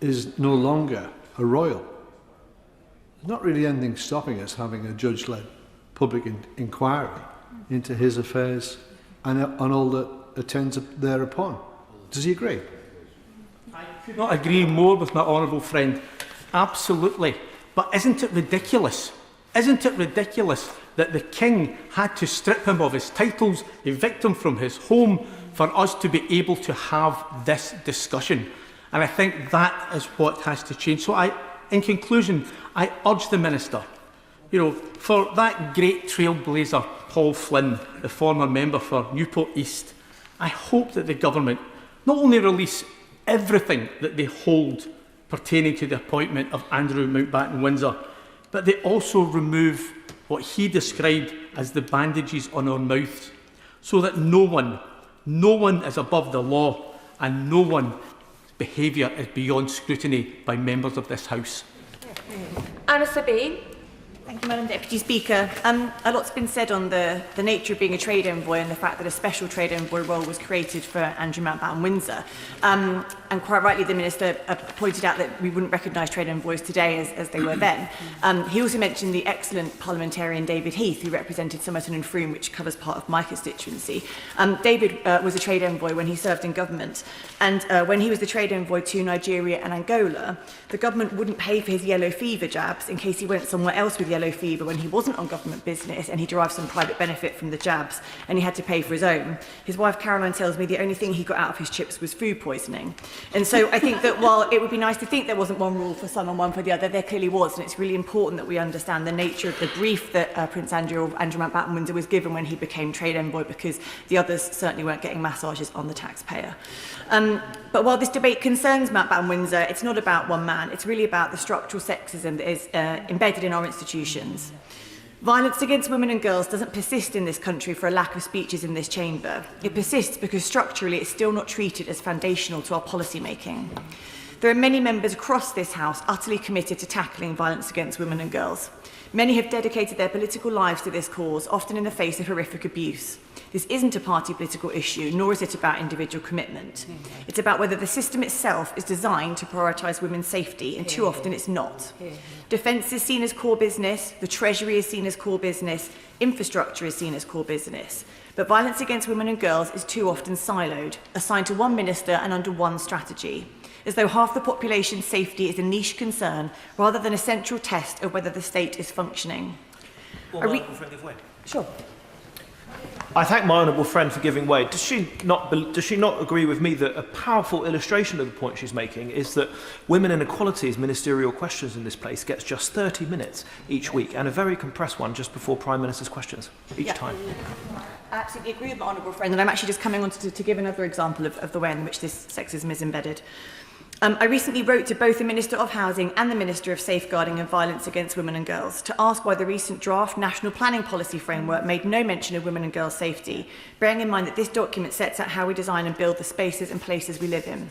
is no longer a royal, there's not really anything stopping us having a judge-led public inquiry into his affairs and all that attends thereupon. Does he agree? I could not agree more with my honourable friend. Absolutely. But isn't it ridiculous? Isn't it ridiculous that the King had to strip him of his titles, evict him from his home, for us to be able to have this discussion? And I think that is what has to change. So in conclusion, I urge the Minister, for that great trailblazer, Paul Flynn, the former member for Newport East, I hope that the government not only release everything that they hold pertaining to the appointment of Andrew Mountbatten Windsor, but they also remove what he described as the bandages on our mouths, so that no one is above the law and no one's behaviour is beyond scrutiny by members of this House. Anna Sabine. Thank you, Madam Deputy Speaker. A lot's been said on the nature of being a trade envoy and the fact that a special trade envoy role was created for Andrew Mountbatten Windsor. And quite rightly, the Minister pointed out that we wouldn't recognise trade envoys today as they were then. He also mentioned the excellent parliamentarian David Heath, who represented Somerton and Frome, which covers part of my constituency. David was a trade envoy when he served in government. And when he was the trade envoy to Nigeria and Angola, the government wouldn't pay for his yellow fever jabs in case he went somewhere else with yellow fever when he wasn't on government business and he derived some private benefit from the jabs and he had to pay for his own. His wife Caroline tells me the only thing he got out of his chips was food poisoning. And so I think that while it would be nice to think there wasn't one rule for some and one for the other, there clearly was, and it's really important that we understand the nature of the brief that Prince Andrew Mountbatten Windsor was given when he became trade envoy, because the others certainly weren't getting massages on the taxpayer. But while this debate concerns Mountbatten Windsor, it's not about one man. It's really about the structural sexism that is embedded in our institutions. Violence against women and girls doesn't persist in this country for a lack of speeches in this chamber. It persists because structurally it's still not treated as foundational to our policy making. There are many members across this House utterly committed to tackling violence against women and girls. Many have dedicated their political lives to this cause, often in the face of horrific abuse. This isn't a party political issue, nor is it about individual commitment. It's about whether the system itself is designed to prioritise women's safety, and too often it's not. Defence is seen as core business, the Treasury is seen as core business, infrastructure is seen as core business. But violence against women and girls is too often siloed, assigned to one minister and under one strategy, as though half the population's safety is a niche concern rather than a central test of whether the state is functioning. Sure. I thank my honourable friend for giving way. Does she not agree with me that a powerful illustration of the point she's making is that women and equality's ministerial questions in this place gets just 30 minutes each week, and a very compressed one just before Prime Minister's questions each time? I absolutely agree with my honourable friend, and I'm actually just coming on to give another example of the way in which this sexism is embedded. I recently wrote to both the Minister of Housing and the Minister of Safeguarding and Violence Against Women and Girls to ask why the recent draft National Planning Policy Framework made no mention of women and girls' safety, bearing in mind that this document sets out how we design and build the spaces and places we live in.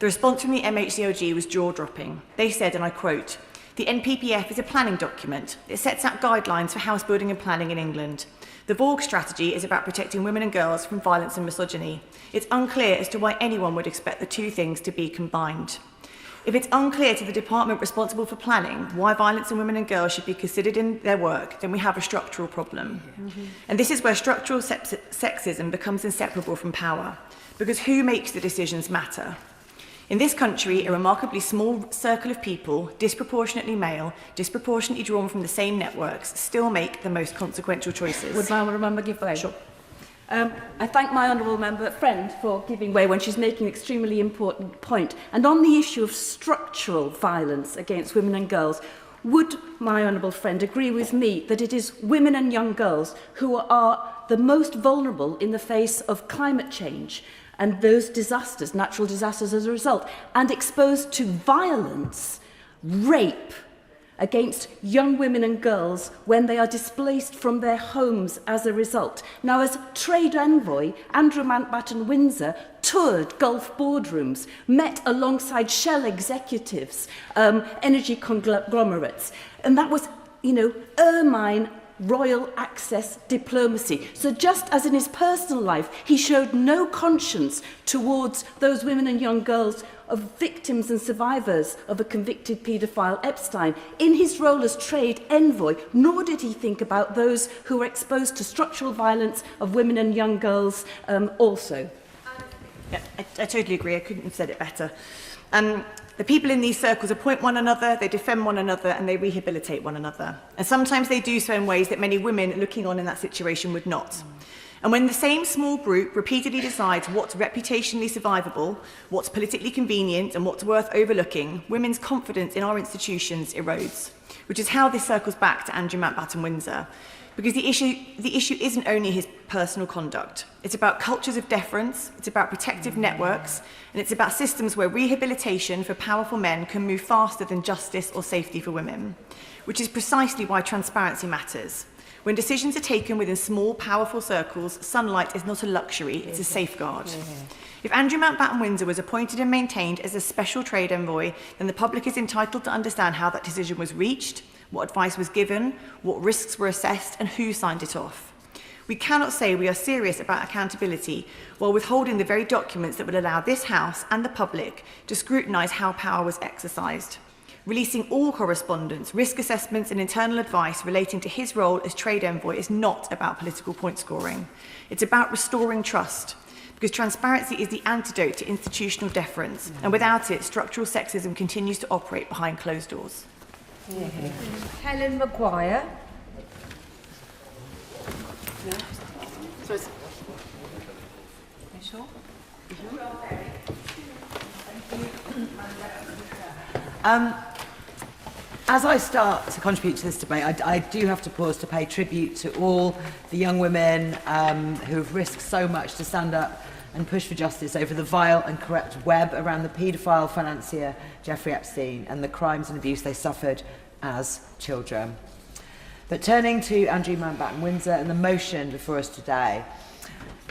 The response from the MHCOG was jaw-dropping. They said, and I quote, "The NPPF is a planning document. It sets out guidelines for house building and planning in England. The Vorg strategy is about protecting women and girls from violence and misogyny. It's unclear as to why anyone would expect the two things to be combined. If it's unclear to the department responsible for planning why violence in women and girls should be considered in their work, then we have a structural problem." And this is where structural sexism becomes inseparable from power, because who makes the decisions matter. In this country, a remarkably small circle of people, disproportionately male, disproportionately drawn from the same networks, still make the most consequential choices. Would my member give way? Sure. I thank my honourable member friend for giving way when she's making an extremely important point. And on the issue of structural violence against women and girls, would my honourable friend agree with me that it is women and young girls who are the most vulnerable in the face of climate change and those disasters, natural disasters as a result, and exposed to violence, rape, against young women and girls when they are displaced from their homes as a result? Now, as trade envoy, Andrew Mountbatten Windsor toured Gulf boardrooms, met alongside Shell executives, energy conglomerates, and that was, ermine royal access diplomacy. So just as in his personal life, he showed no conscience towards those women and young girls of victims and survivors of a convicted paedophile Epstein, in his role as trade envoy, nor did he think about those who were exposed to structural violence of women and young girls also. Yeah, I totally agree. I couldn't have said it better. The people in these circles appoint one another, they defend one another, and they rehabilitate one another. And sometimes they do so in ways that many women looking on in that situation would not. And when the same small group repeatedly decides what's reputationally survivable, what's politically convenient, and what's worth overlooking, women's confidence in our institutions erodes, which is how this circles back to Andrew Mountbatten Windsor. Because the issue isn't only his personal conduct. It's about cultures of deference, it's about protective networks, and it's about systems where rehabilitation for powerful men can move faster than justice or safety for women, which is precisely why transparency matters. When decisions are taken within small, powerful circles, sunlight is not a luxury, it's a safeguard. If Andrew Mountbatten Windsor was appointed and maintained as a special trade envoy, then the public is entitled to understand how that decision was reached, what advice was given, what risks were assessed, and who signed it off. We cannot say we are serious about accountability while withholding the very documents that would allow this House and the public to scrutinise how power was exercised. Releasing all correspondence, risk assessments and internal advice relating to his role as trade envoy is not about political point scoring. It's about restoring trust, because transparency is the antidote to institutional deference, and without it, structural sexism continues to operate behind closed doors. Helen Maguire. No. So it's... Are you sure? As I start to contribute to this debate, I do have to pause to pay tribute to all the young women who have risked so much to stand up and push for justice over the vile and corrupt web around the paedophile financier Jeffrey Epstein and the crimes and abuse they suffered as children. But turning to Andrew Mountbatten Windsor and the motion before us today,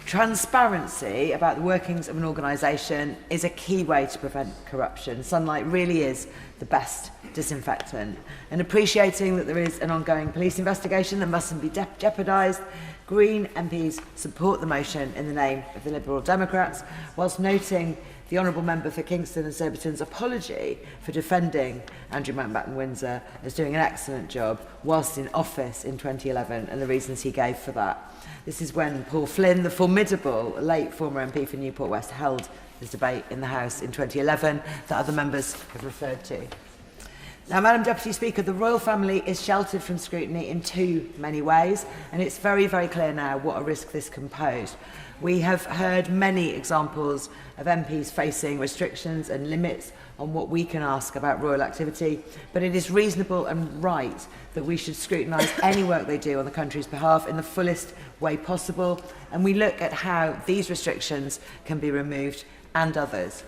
transparency about the workings of an organisation is a key way to prevent corruption. Sunlight really is the best disinfectant. And appreciating that there is an ongoing police investigation that mustn't be jeopardised, Green MPs support the motion in the name of the Liberal Democrats, whilst noting the Honourable Member for Kingston and Surbiton's apology for defending Andrew Mountbatten Windsor as doing an excellent job whilst in office in 2011 and the reasons he gave for that. This is when Paul Flynn, the formidable late former MP for Newport West, held this debate in the House in 2011 that other members have referred to. Now, Madam Deputy Speaker, the royal family is sheltered from scrutiny in too many ways, and it's very, very clear now what a risk this can pose. We have heard many examples of MPs facing restrictions and limits on what we can ask about royal activity, but it is reasonable and right that we should scrutinise any work they do on the country's behalf in the fullest way possible, and we look at how these restrictions can be removed and others.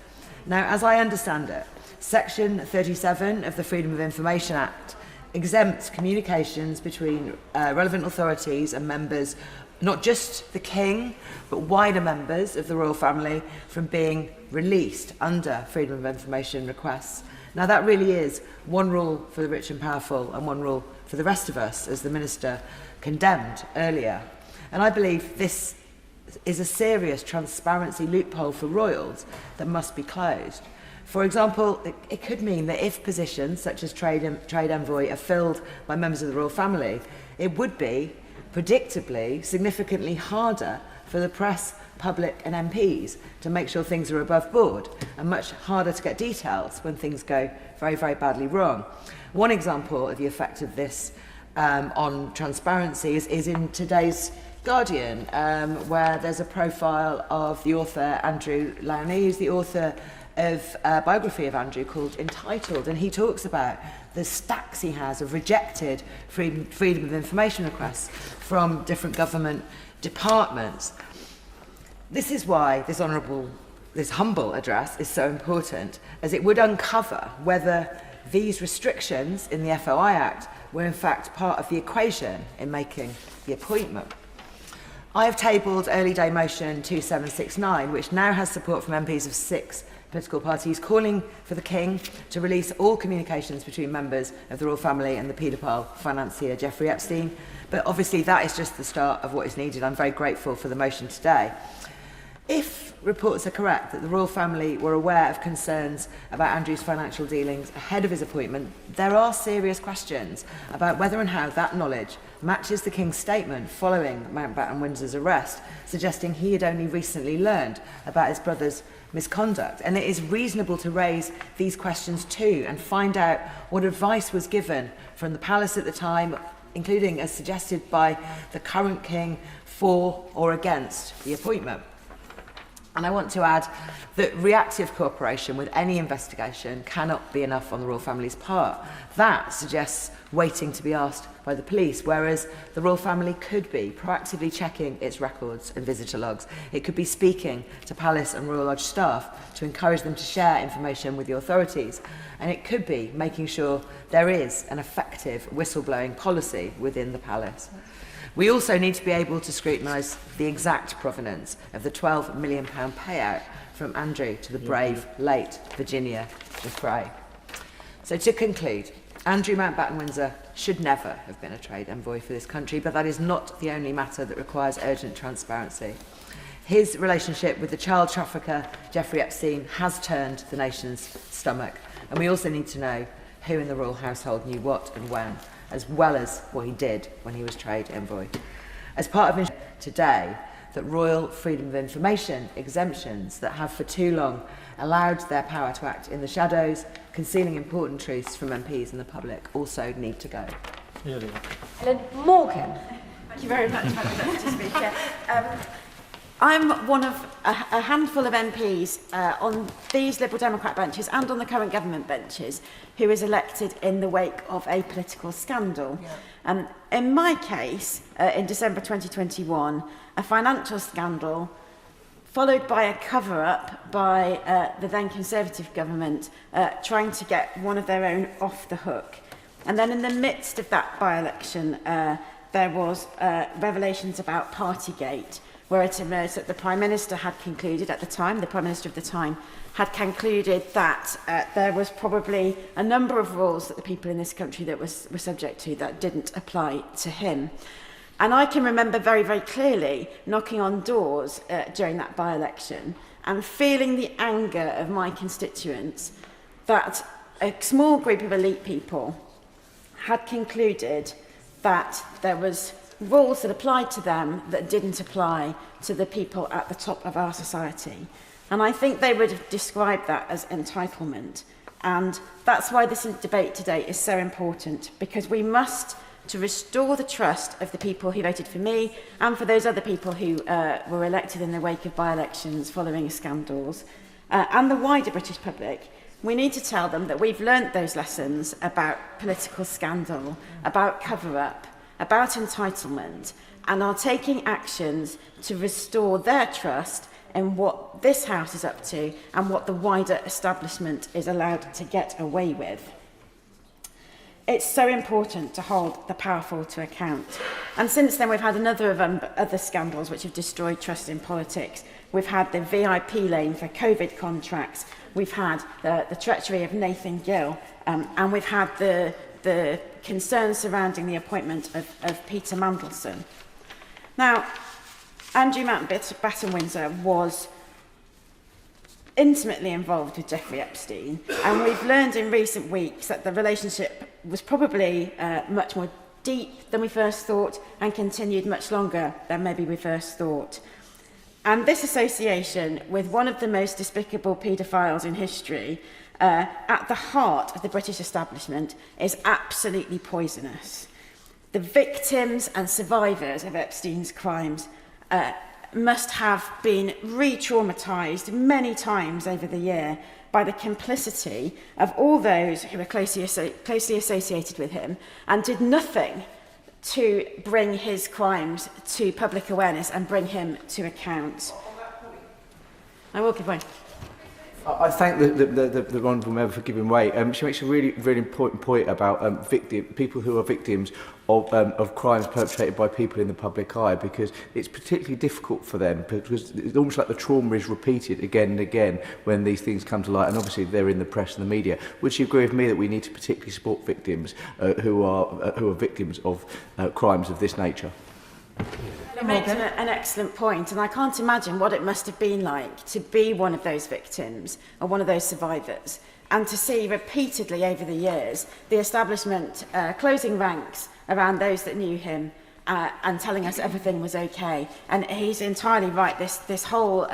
Now, as I understand it, Section 37 of the Freedom of Information Act exempts communications between relevant authorities and members, not just the King, but wider members of the royal family, from being released under Freedom of Information requests. Now, that really is one rule for the rich and powerful and one rule for the rest of us, as the Minister condemned earlier. And I believe this is a serious transparency loophole for royals that must be closed. For example, it could mean that if positions such as trade envoy are filled by members of the royal family, it would be, predictably, significantly harder for the press, public and MPs to make sure things are above board, and much harder to get details when things go very, very badly wrong. One example of the effect of this on transparency is in today's Guardian, where there's a profile of the author Andrew Lowney, who's the author of a biography of Andrew called Entitled, and he talks about the stacks he has of rejected freedom of information requests from different government departments. This is why this humble address is so important, as it would uncover whether these restrictions in the FOI Act were in fact part of the equation in making the appointment. I have tabled early day motion 2769, which now has support from MPs of 6 political parties, calling for the King to release all communications between members of the royal family and the paedophile financier Jeffrey Epstein. But obviously that is just the start of what is needed. I'm very grateful for the motion today. If reports are correct that the royal family were aware of concerns about Andrew's financial dealings ahead of his appointment, there are serious questions about whether and how that knowledge matches the King's statement following Mountbatten Windsor's arrest, suggesting he had only recently learned about his brother's misconduct. And it is reasonable to raise these questions too and find out what advice was given from the palace at the time, including as suggested by the current King, for or against the appointment. And I want to add that reactive cooperation with any investigation cannot be enough on the royal family's part. That suggests waiting to be asked by the police, whereas the royal family could be proactively checking its records and visitor logs. It could be speaking to palace and Royal Lodge staff to encourage them to share information with the authorities. And it could be making sure there is an effective whistleblowing policy within the palace. We also need to be able to scrutinise the exact provenance of the £12 million payout from Andrew to the brave late Virginia Giuffre. So to conclude, Andrew Mountbatten Windsor should never have been a trade envoy for this country, but that is not the only matter that requires urgent transparency. His relationship with the child trafficker Jeffrey Epstein has turned the nation's stomach, and we also need to know who in the royal household knew what and when, as well as what he did when he was trade envoy. As part of today, that royal freedom of information exemptions that have for too long allowed their power to act in the shadows, concealing important truths from MPs and the public, also need to go. Helen Morgan. Thank you very much, Madam Deputy Speaker. I'm one of a handful of MPs on these Liberal Democrat benches and on the current government benches who was elected in the wake of a political scandal. Yeah. In my case, in December 2021, a financial scandal followed by a cover-up by the then Conservative government trying to get one of their own off the hook. And then in the midst of that by-election, there was revelations about Partygate, where it emerged that the Prime Minister had concluded at the time, the Prime Minister of the time, had concluded that there was probably a number of rules that the people in this country that were subject to that didn't apply to him. And I can remember very, very clearly knocking on doors during that by-election and feeling the anger of my constituents that a small group of elite people had concluded that there was rules that applied to them that didn't apply to the people at the top of our society. And I think they would have described that as entitlement. And that's why this debate today is so important, because we must, to restore the trust of the people who voted for me and for those other people who were elected in the wake of by-elections following scandals, and the wider British public, we need to tell them that we've learnt those lessons about political scandal, about cover-up, about entitlement, and are taking actions to restore their trust in what this House is up to and what the wider establishment is allowed to get away with. It's so important to hold the powerful to account. And since then, we've had another of other scandals which have destroyed trust in politics. We've had the VIP lane for COVID contracts. We've had the treachery of Nathan Gill. And we've had the concerns surrounding the appointment of Peter Mandelson. Now, Andrew Mountbatten Windsor was intimately involved with Jeffrey Epstein, and we've learned in recent weeks that the relationship was probably much more deep than we first thought and continued much longer than maybe we first thought. And this association with one of the most despicable paedophiles in history at the heart of the British establishment is absolutely poisonous. The victims and survivors of Epstein's crimes must have been re-traumatised many times over the year by the complicity of all those who were closely associated with him and did nothing to bring his crimes to public awareness and bring him to account. I will give way. I thank the honourable member for giving way. She makes a really important point about people who are victims of crimes perpetrated by people in the public eye, because it's particularly difficult for them, because it's almost like the trauma is repeated again and again when these things come to light, and obviously they're in the press and the media. Would you agree with me that we need to particularly support victims who are victims of crimes of this nature? It makes an excellent point, and I can't imagine what it must have been like to be one of those victims or one of those survivors, and to see repeatedly over the years the establishment closing ranks around those that knew him and telling us everything was okay. And he's entirely right. This whole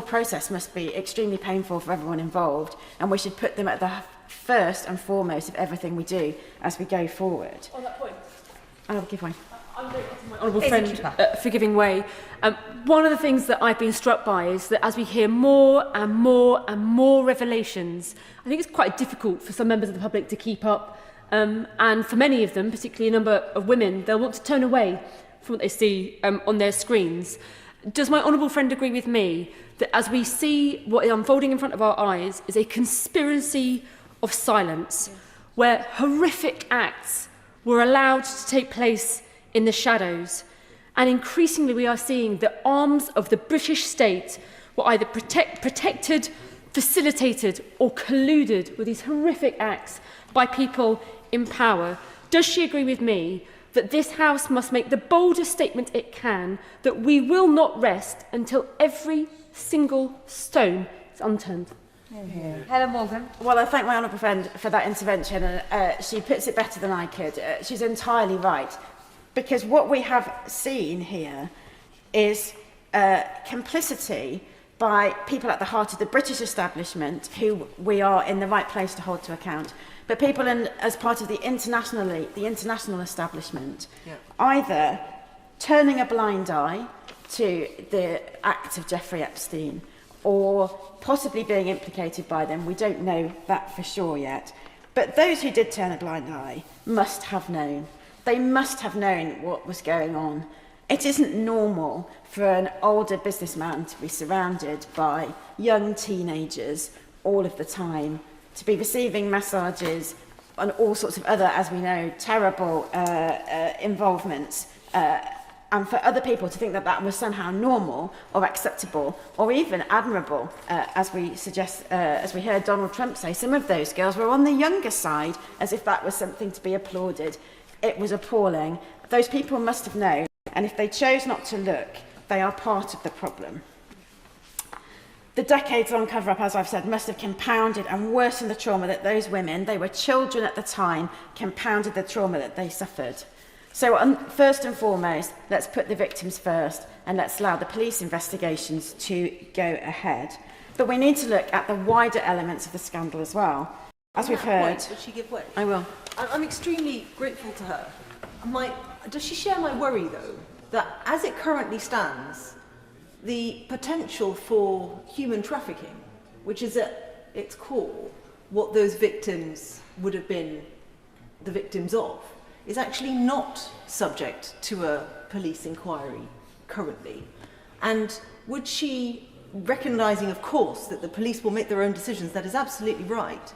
process must be extremely painful for everyone involved, and we should put them at the first and foremost of everything we do as we go forward. On that point, I'll give way. I'm grateful to my honourable friend for giving way. One of the things that I've been struck by is that as we hear more and more and more revelations, I think it's quite difficult for some members of the public to keep up. And for many of them, particularly a number of women, they'll want to turn away from what they see on their screens. Does my honourable friend agree with me that as we see what is unfolding in front of our eyes is a conspiracy of silence, where horrific acts were allowed to take place in the shadows, and increasingly we are seeing the arms of the British state were either protected, facilitated or colluded with these horrific acts by people in power? Does she agree with me that this House must make the boldest statement it can that we will not rest until every single stone is unturned? Helen Morgan. Well, I thank my honourable friend for that intervention. She puts it better than I could. She's entirely right. Because what we have seen here is complicity by people at the heart of the British establishment who we are in the right place to hold to account, but people as part of the international establishment, either turning a blind eye to the act of Jeffrey Epstein or possibly being implicated by them. We don't know that for sure yet. But those who did turn a blind eye must have known. They must have known what was going on. It isn't normal for an older businessman to be surrounded by young teenagers all of the time, to be receiving massages and all sorts of other, as we know, terrible involvements, and for other people to think that that was somehow normal or acceptable or even admirable, as we heard Donald Trump say. Some of those girls were on the younger side, as if that was something to be applauded. It was appalling. Those people must have known, and if they chose not to look, they are part of the problem. The decades-long cover-up, as I've said, must have compounded and worsened the trauma that those women, they were children at the time, compounded the trauma that they suffered. So first and foremost, let's put the victims first, and let's allow the police investigations to go ahead. But we need to look at the wider elements of the scandal as well. As we've heard... Does she give way? I will. I'm extremely grateful to her. Does she share my worry, though, that as it currently stands, the potential for human trafficking, which is at its core what those victims would have been the victims of, is actually not subject to a police inquiry currently? And would she, recognising, of course, that the police will make their own decisions, that is absolutely right,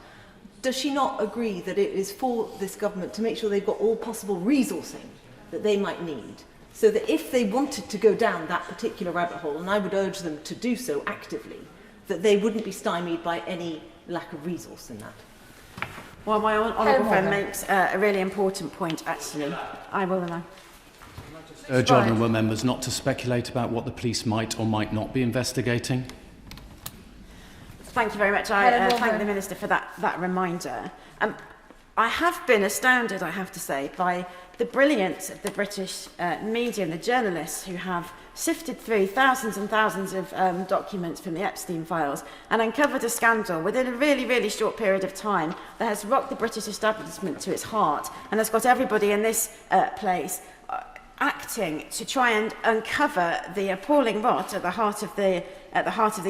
does she not agree that it is for this government to make sure they've got all possible resourcing that they might need, so that if they wanted to go down that particular rabbit hole, and I would urge them to do so actively, that they wouldn't be stymied by any lack of resource in that? Well, my honourable friend makes a really important point, actually. I will allow. Urge honourable members not to speculate about what the police might or might not be investigating. Thank you very much. I thank the Minister for that reminder. I have been astounded, I have to say, by the brilliance of the British media and the journalists who have sifted through thousands and thousands of documents from the Epstein files and uncovered a scandal within a really, really short period of time that has rocked the British establishment to its heart and has got everybody in this place acting to try and uncover the appalling rot at the heart of the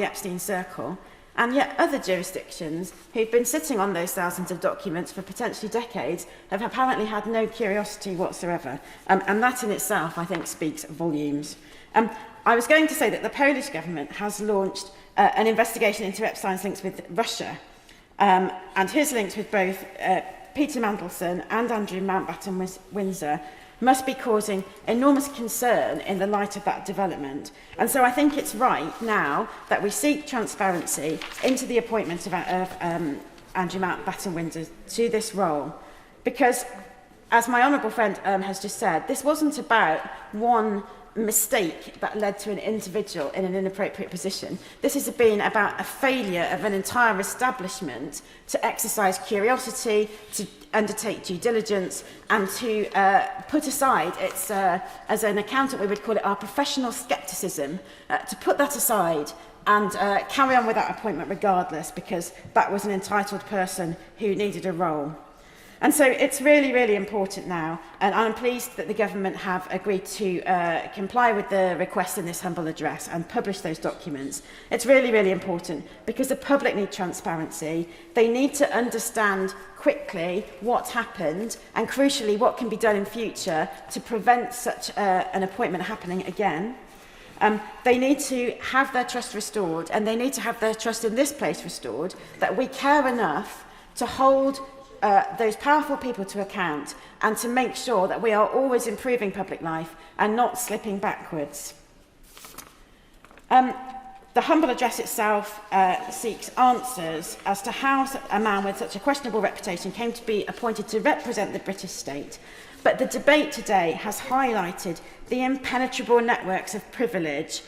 Epstein circle. And yet other jurisdictions who've been sitting on those thousands of documents for potentially decades have apparently had no curiosity whatsoever. And that in itself, I think, speaks volumes. I was going to say that the Polish government has launched an investigation into Epstein's links with Russia and his links with both Peter Mandelson and Andrew Mountbatten Windsor must be causing enormous concern in the light of that development. And so I think it's right now that we seek transparency into the appointment of Andrew Mountbatten Windsor to this role, because, as my honourable friend has just said, this wasn't about one mistake that led to an individual in an inappropriate position. This has been about a failure of an entire establishment to exercise curiosity, to undertake due diligence, and to put aside its, as an accountant we would call it, our professional scepticism, to put that aside and carry on with that appointment regardless, because that was an entitled person who needed a role. And so it's really, really important now, and I'm pleased that the government have agreed to comply with the request in this humble address and publish those documents. It's really, really important because the public need transparency. They need to understand quickly what happened and, crucially, what can be done in future to prevent such an appointment happening again. They need to have their trust restored, and they need to have their trust in this place restored, that we care enough to hold those powerful people to account and to make sure that we are always improving public life and not slipping backwards. The humble address itself seeks answers as to how a man with such a questionable reputation came to be appointed to represent the British state. But the debate today has highlighted the impenetrable networks of privilege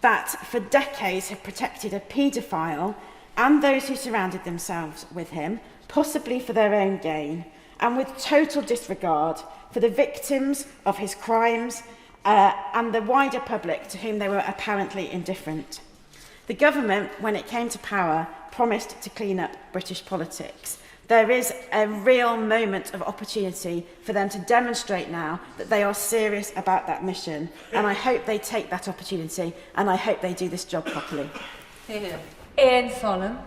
that for decades have protected a paedophile and those who surrounded themselves with him, possibly for their own gain, and with total disregard for the victims of his crimes and the wider public to whom they were apparently indifferent. The government, when it came to power, promised to clean up British politics. There is a real moment of opportunity for them to demonstrate now that they are serious about that mission, and I hope they take that opportunity, and I hope they do this job properly. Ian Solemn.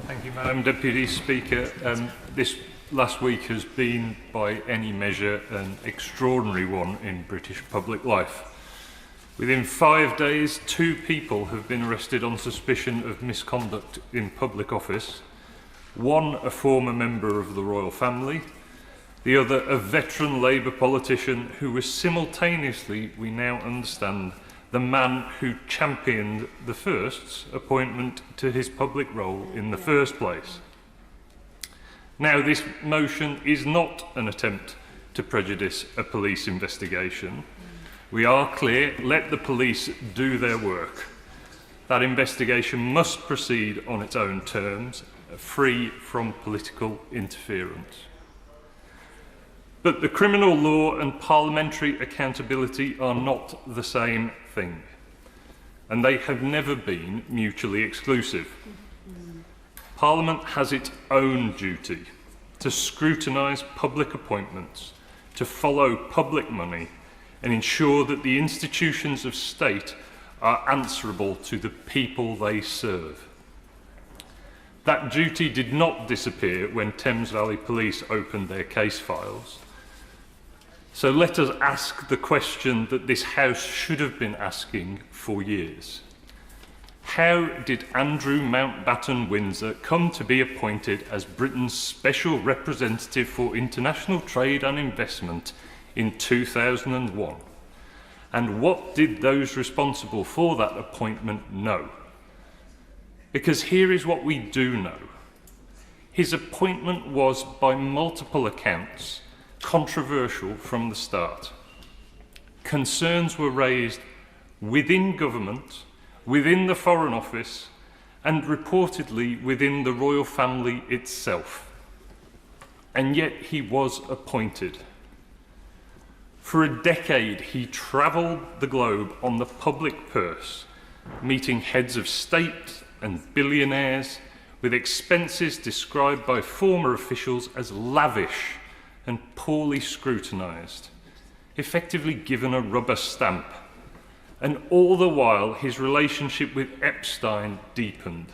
Thank you, Madam Deputy Speaker. This last week has been, by any measure, an extraordinary one in British public life. Within 5 days, 2 people have been arrested on suspicion of misconduct in public office. One, a former member of the royal family. The other, a veteran Labour politician who was simultaneously, we now understand, the man who championed the first's appointment to his public role in the first place. Now, this motion is not an attempt to prejudice a police investigation. We are clear, let the police do their work. That investigation must proceed on its own terms, free from political interference. But the criminal law and parliamentary accountability are not the same thing, and they have never been mutually exclusive. Parliament has its own duty to scrutinise public appointments, to follow public money, and ensure that the institutions of state are answerable to the people they serve. That duty did not disappear when Thames Valley Police opened their case files. So let us ask the question that this House should have been asking for years. How did Andrew Mountbatten Windsor come to be appointed as Britain's Special Representative for International Trade and Investment in 2001? And what did those responsible for that appointment know? Because here is what we do know. His appointment was, by multiple accounts, controversial from the start. Concerns were raised within government, within the Foreign Office, and reportedly within the royal family itself. And yet he was appointed. For a decade, he travelled the globe on the public purse, meeting heads of state and billionaires with expenses described by former officials as lavish and poorly scrutinised, effectively given a rubber stamp. And all the while, his relationship with Epstein deepened.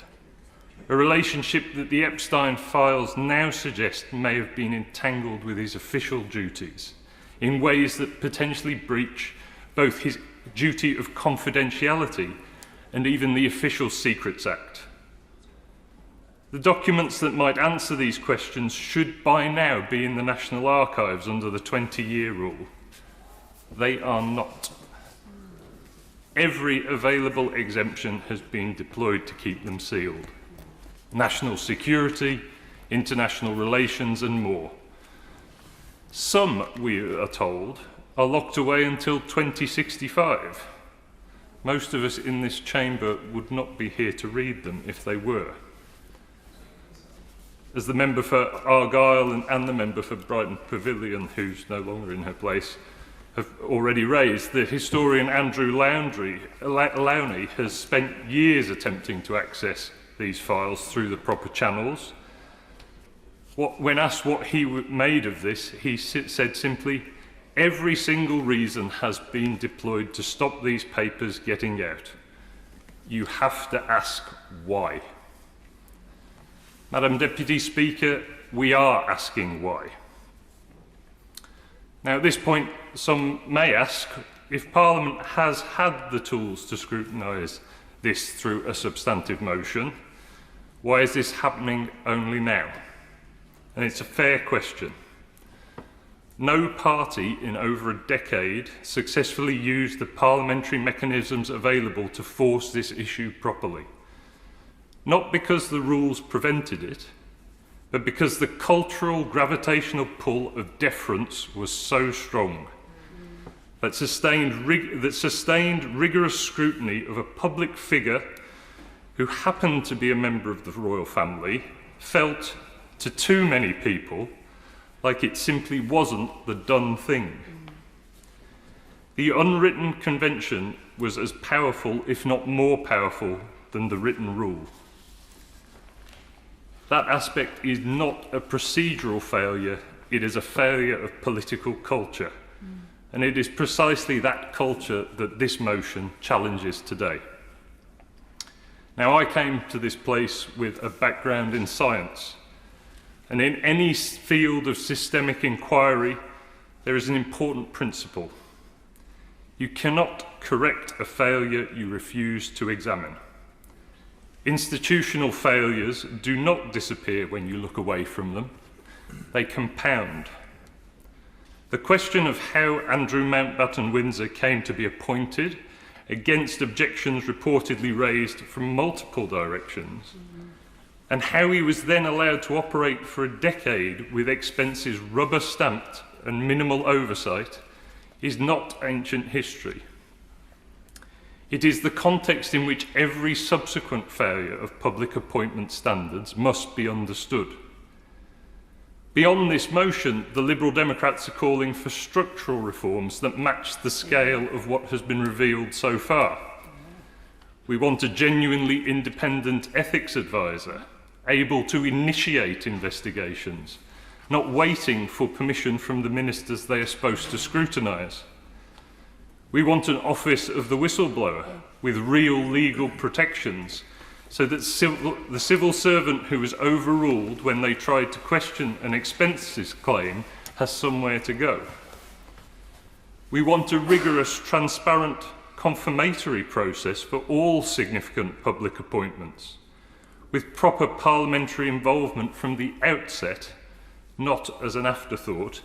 A relationship that the Epstein files now suggest may have been entangled with his official duties in ways that potentially breach both his duty of confidentiality and even the Official Secrets Act. The documents that might answer these questions should by now be in the National Archives under the 20-year rule. They are not. Every available exemption has been deployed to keep them sealed. National security, international relations and more. Some, we are told, are locked away until 2065. Most of us in this chamber would not be here to read them if they were. As the member for Argyll and the member for Brighton Pavilion, who's no longer in her place, have already raised, the historian Andrew Lowney has spent years attempting to access these files through the proper channels. When asked what he made of this, he said simply, "Every single reason has been deployed to stop these papers getting out. You have to ask why." Madam Deputy Speaker, we are asking why. Now, at this point, some may ask if Parliament has had the tools to scrutinise this through a substantive motion, why is this happening only now? And it's a fair question. No party in over a decade successfully used the parliamentary mechanisms available to force this issue properly. Not because the rules prevented it, but because the cultural gravitational pull of deference was so strong that sustained rigorous scrutiny of a public figure who happened to be a member of the royal family felt, to too many people, like it simply wasn't the done thing. The unwritten convention was as powerful, if not more powerful, than the written rule. That aspect is not a procedural failure, it is a failure of political culture. And it is precisely that culture that this motion challenges today. Now, I came to this place with a background in science. And in any field of systemic inquiry, there is an important principle. You cannot correct a failure you refuse to examine. Institutional failures do not disappear when you look away from them. They compound. The question of how Andrew Mountbatten Windsor came to be appointed, against objections reportedly raised from multiple directions, and how he was then allowed to operate for a decade with expenses rubber-stamped and minimal oversight, is not ancient history. It is the context in which every subsequent failure of public appointment standards must be understood. Beyond this motion, the Liberal Democrats are calling for structural reforms that match the scale of what has been revealed so far. We want a genuinely independent ethics advisor, able to initiate investigations, not waiting for permission from the ministers they are supposed to scrutinise. We want an office of the whistleblower with real legal protections so that the civil servant who was overruled when they tried to question an expenses claim has somewhere to go. We want a rigorous, transparent, confirmatory process for all significant public appointments, with proper parliamentary involvement from the outset, not as an afterthought,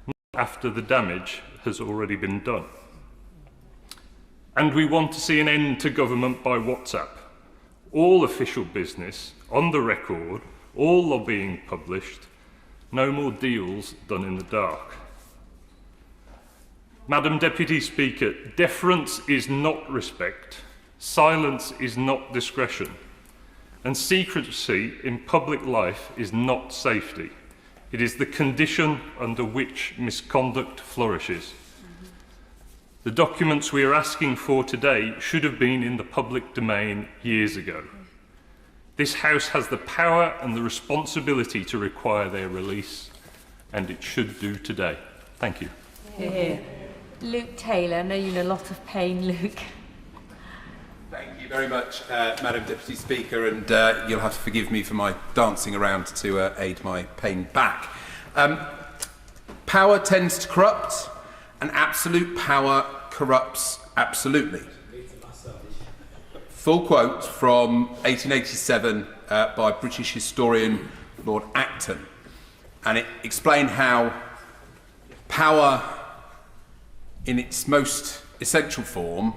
not after the damage has already been done. And we want to see an end to government by WhatsApp. All official business, on the record, all lobbying published, no more deals done in the dark. Madam Deputy Speaker, deference is not respect, silence is not discretion, and secrecy in public life is not safety. It is the condition under which misconduct flourishes. The documents we are asking for today should have been in the public domain years ago. This House has the power and the responsibility to require their release, and it should do today. Thank you. Here. Luke Taylor, I know you're in a lot of pain, Luke. Thank you very much, Madam Deputy Speaker, and you'll have to forgive me for my dancing around to aid my pain back. Power tends to corrupt, and absolute power corrupts absolutely. Full quote from 1887 by British historian Lord Acton, and it explained how power in its most essential form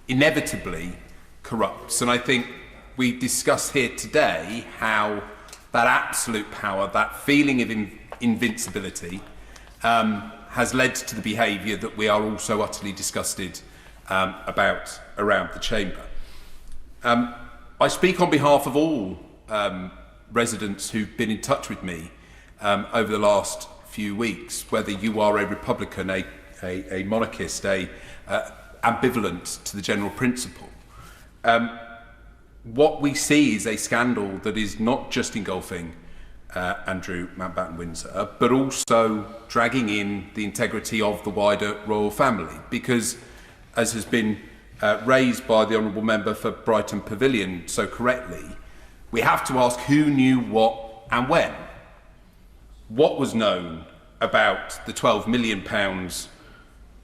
inevitably corrupts. And I think we discuss here today how that absolute power, that feeling of invincibility, has led to the behaviour that we are all so utterly disgusted about around the chamber. I speak on behalf of all residents who've been in touch with me over the last few weeks, whether you are a Republican, a monarchist, ambivalent to the general principle. What we see is a scandal that is not just engulfing Andrew Mountbatten Windsor, but also dragging in the integrity of the wider royal family, because, as has been raised by the Honourable Member for Brighton Pavilion so correctly, we have to ask who knew what and when. What was known about the £12 million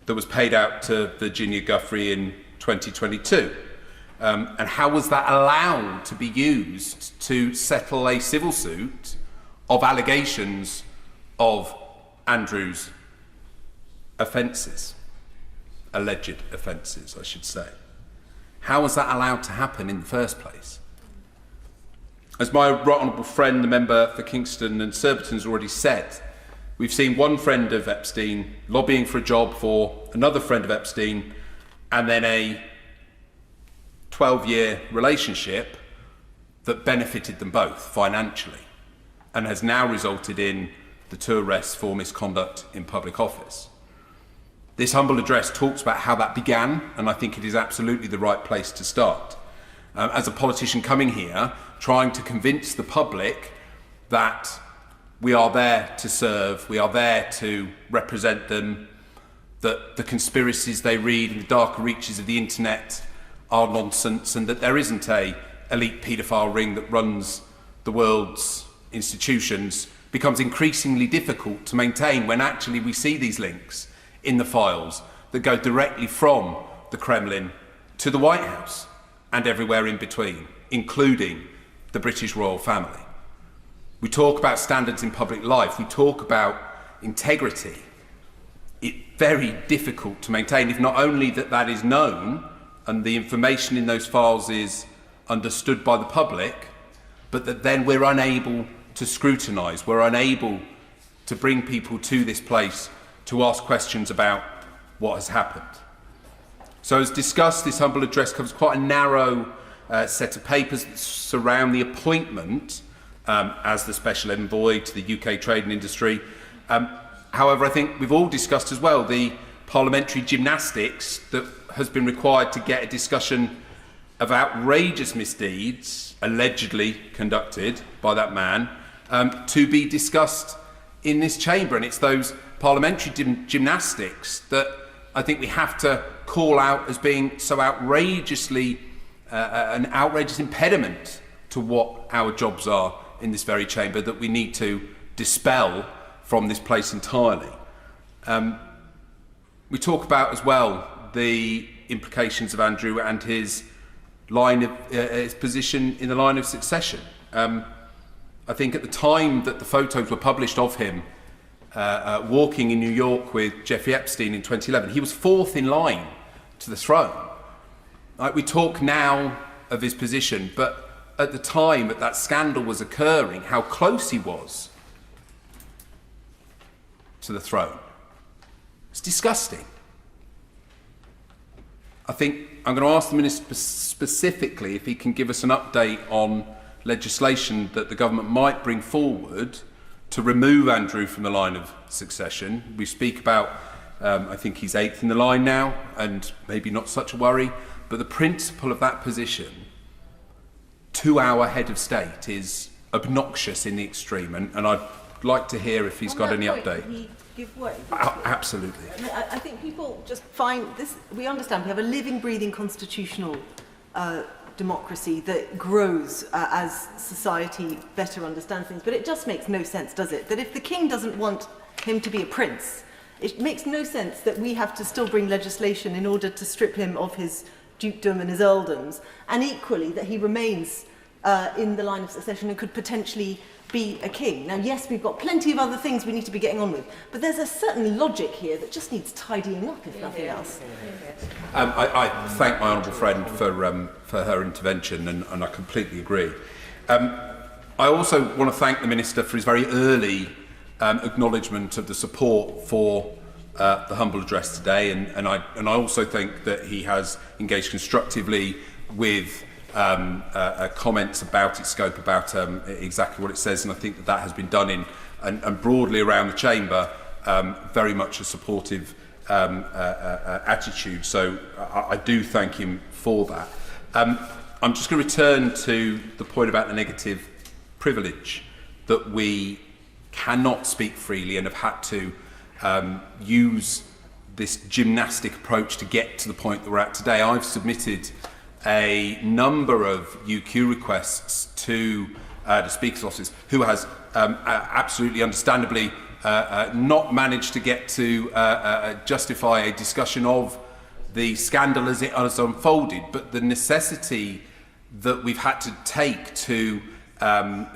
that was paid out to Virginia Guthrie in 2022? And how was that allowed to be used to settle a civil suit of allegations of Andrew's offences? Alleged offences, I should say. How was that allowed to happen in the first place? As my right honourable friend, the member for Kingston and Surbiton, has already said, we've seen one friend of Epstein lobbying for a job for another friend of Epstein, and then a 12-year relationship that benefited them both financially and has now resulted in the two arrests for misconduct in public office. This humble address talks about how that began, and I think it is absolutely the right place to start. As a politician coming here, trying to convince the public that we are there to serve, we are there to represent them, that the conspiracies they read in the darker reaches of the internet are nonsense, and that there isn't an elite paedophile ring that runs the world's institutions, becomes increasingly difficult to maintain when actually we see these links in the files that go directly from the Kremlin to the White House and everywhere in between, including the British royal family. We talk about standards in public life, we talk about integrity. It's very difficult to maintain if not only that is known and the information in those files is understood by the public, but that then we're unable to scrutinise, we're unable to bring people to this place to ask questions about what has happened. So as discussed, this humble address covers quite a narrow set of papers that surround the appointment as the Special Envoy to the UK trade and industry. However, I think we've all discussed as well the parliamentary gymnastics that has been required to get a discussion of outrageous misdeeds allegedly conducted by that man to be discussed in this chamber. And it's those parliamentary gymnastics that I think we have to call out as being so outrageously an outrageous impediment to what our jobs are in this very chamber that we need to dispel from this place entirely. We talk about as well the implications of Andrew and his line of his position in the line of succession. I think at the time that the photos were published of him walking in New York with Jeffrey Epstein in 2011, he was fourth in line to the throne. We talk now of his position, but at the time that that scandal was occurring, how close he was to the throne. It's disgusting. I think I'm going to ask the Minister specifically if he can give us an update on legislation that the government might bring forward to remove Andrew from the line of succession. We speak about, I think he's 8th in the line now, and maybe not such a worry, but the principle of that position to our head of state is obnoxious in the extreme, and I'd like to hear if he's got any update. He give way? Absolutely. I think people just find this. We understand we have a living, breathing constitutional democracy that grows as society better understands things. But it just makes no sense, does it? That if the king doesn't want him to be a prince, it makes no sense that we have to still bring legislation in order to strip him of his dukedom and his earldoms, and equally that he remains in the line of succession and could potentially be a king. Now, yes, we've got plenty of other things we need to be getting on with, but there's a certain logic here that just needs tidying up, if nothing else. I thank my honourable friend for her intervention, and I completely agree. I also want to thank the Minister for his very early acknowledgement of the support for the humble address today, and I also think that he has engaged constructively with comments about its scope, about exactly what it says, and I think that that has been done in and broadly around the chamber, very much a supportive attitude. So I do thank him for that. I'm just going to return to the point about the negative privilege, that we cannot speak freely and have had to use this gymnastic approach to get to the point that we're at today. I've submitted a number of UQ requests to the Speaker's office, who has absolutely understandably not managed to get to justify a discussion of the scandal as it has unfolded, but the necessity that we've had to take to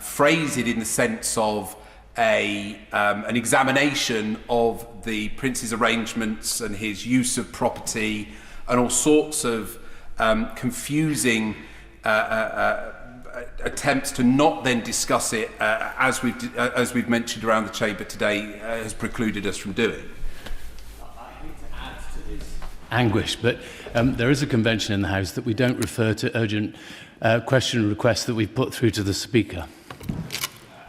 phrase it in the sense of an examination of the Prince's arrangements and his use of property and all sorts of confusing attempts to not then discuss it as we've mentioned around the chamber today has precluded us from doing. I hate to add to this anguish, but there is a convention in the House that we don't refer to urgent question requests that we've put through to the Speaker.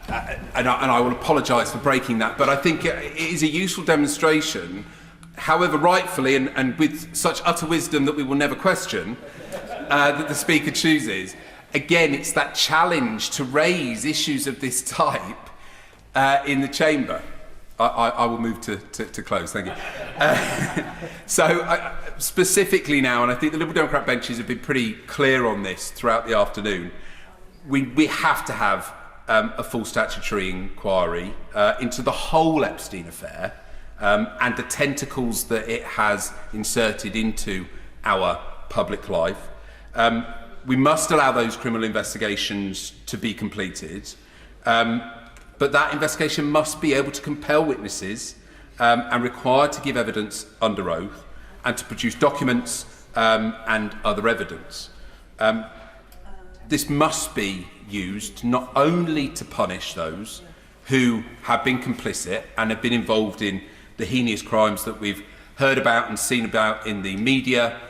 And I will apologise for breaking that, but I think it is a useful demonstration, however rightfully and with such utter wisdom that we will never question, that the Speaker chooses. Again, it's that challenge to raise issues of this type in the chamber. I will move to close, thank you. So specifically now, and I think the Liberal Democrat benches have been pretty clear on this throughout the afternoon, we have to have a full statutory inquiry into the whole Epstein affair and the tentacles that it has inserted into our public life. We must allow those criminal investigations to be completed, but that investigation must be able to compel witnesses and required to give evidence under oath and to produce documents and other evidence. This must be used not only to punish those who have been complicit and have been involved in the heinous crimes that we've heard about and seen about in the media,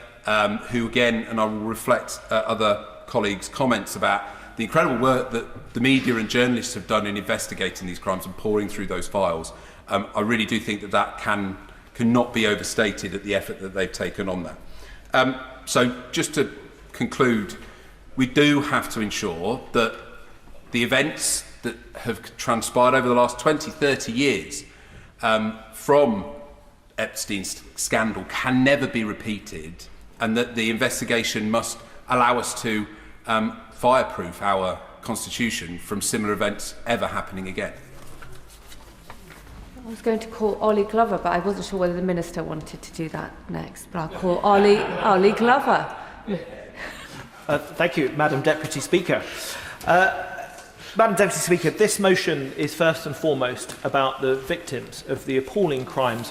who again, and I will reflect other colleagues' comments about the incredible work that the media and journalists have done in investigating these crimes and pouring through those files. I really do think that that cannot be overstated at the effort that they've taken on that. So just to conclude, we do have to ensure that the events that have transpired over the last 20, 30 years from Epstein's scandal can never be repeated, and that the investigation must allow us to fireproof our constitution from similar events ever happening again. I was going to call Ollie Glover, but I wasn't sure whether the Minister wanted to do that next. But I'll call Ollie Glover. Thank you, Madam Deputy Speaker. Madam Deputy Speaker, this motion is first and foremost about the victims of the appalling crimes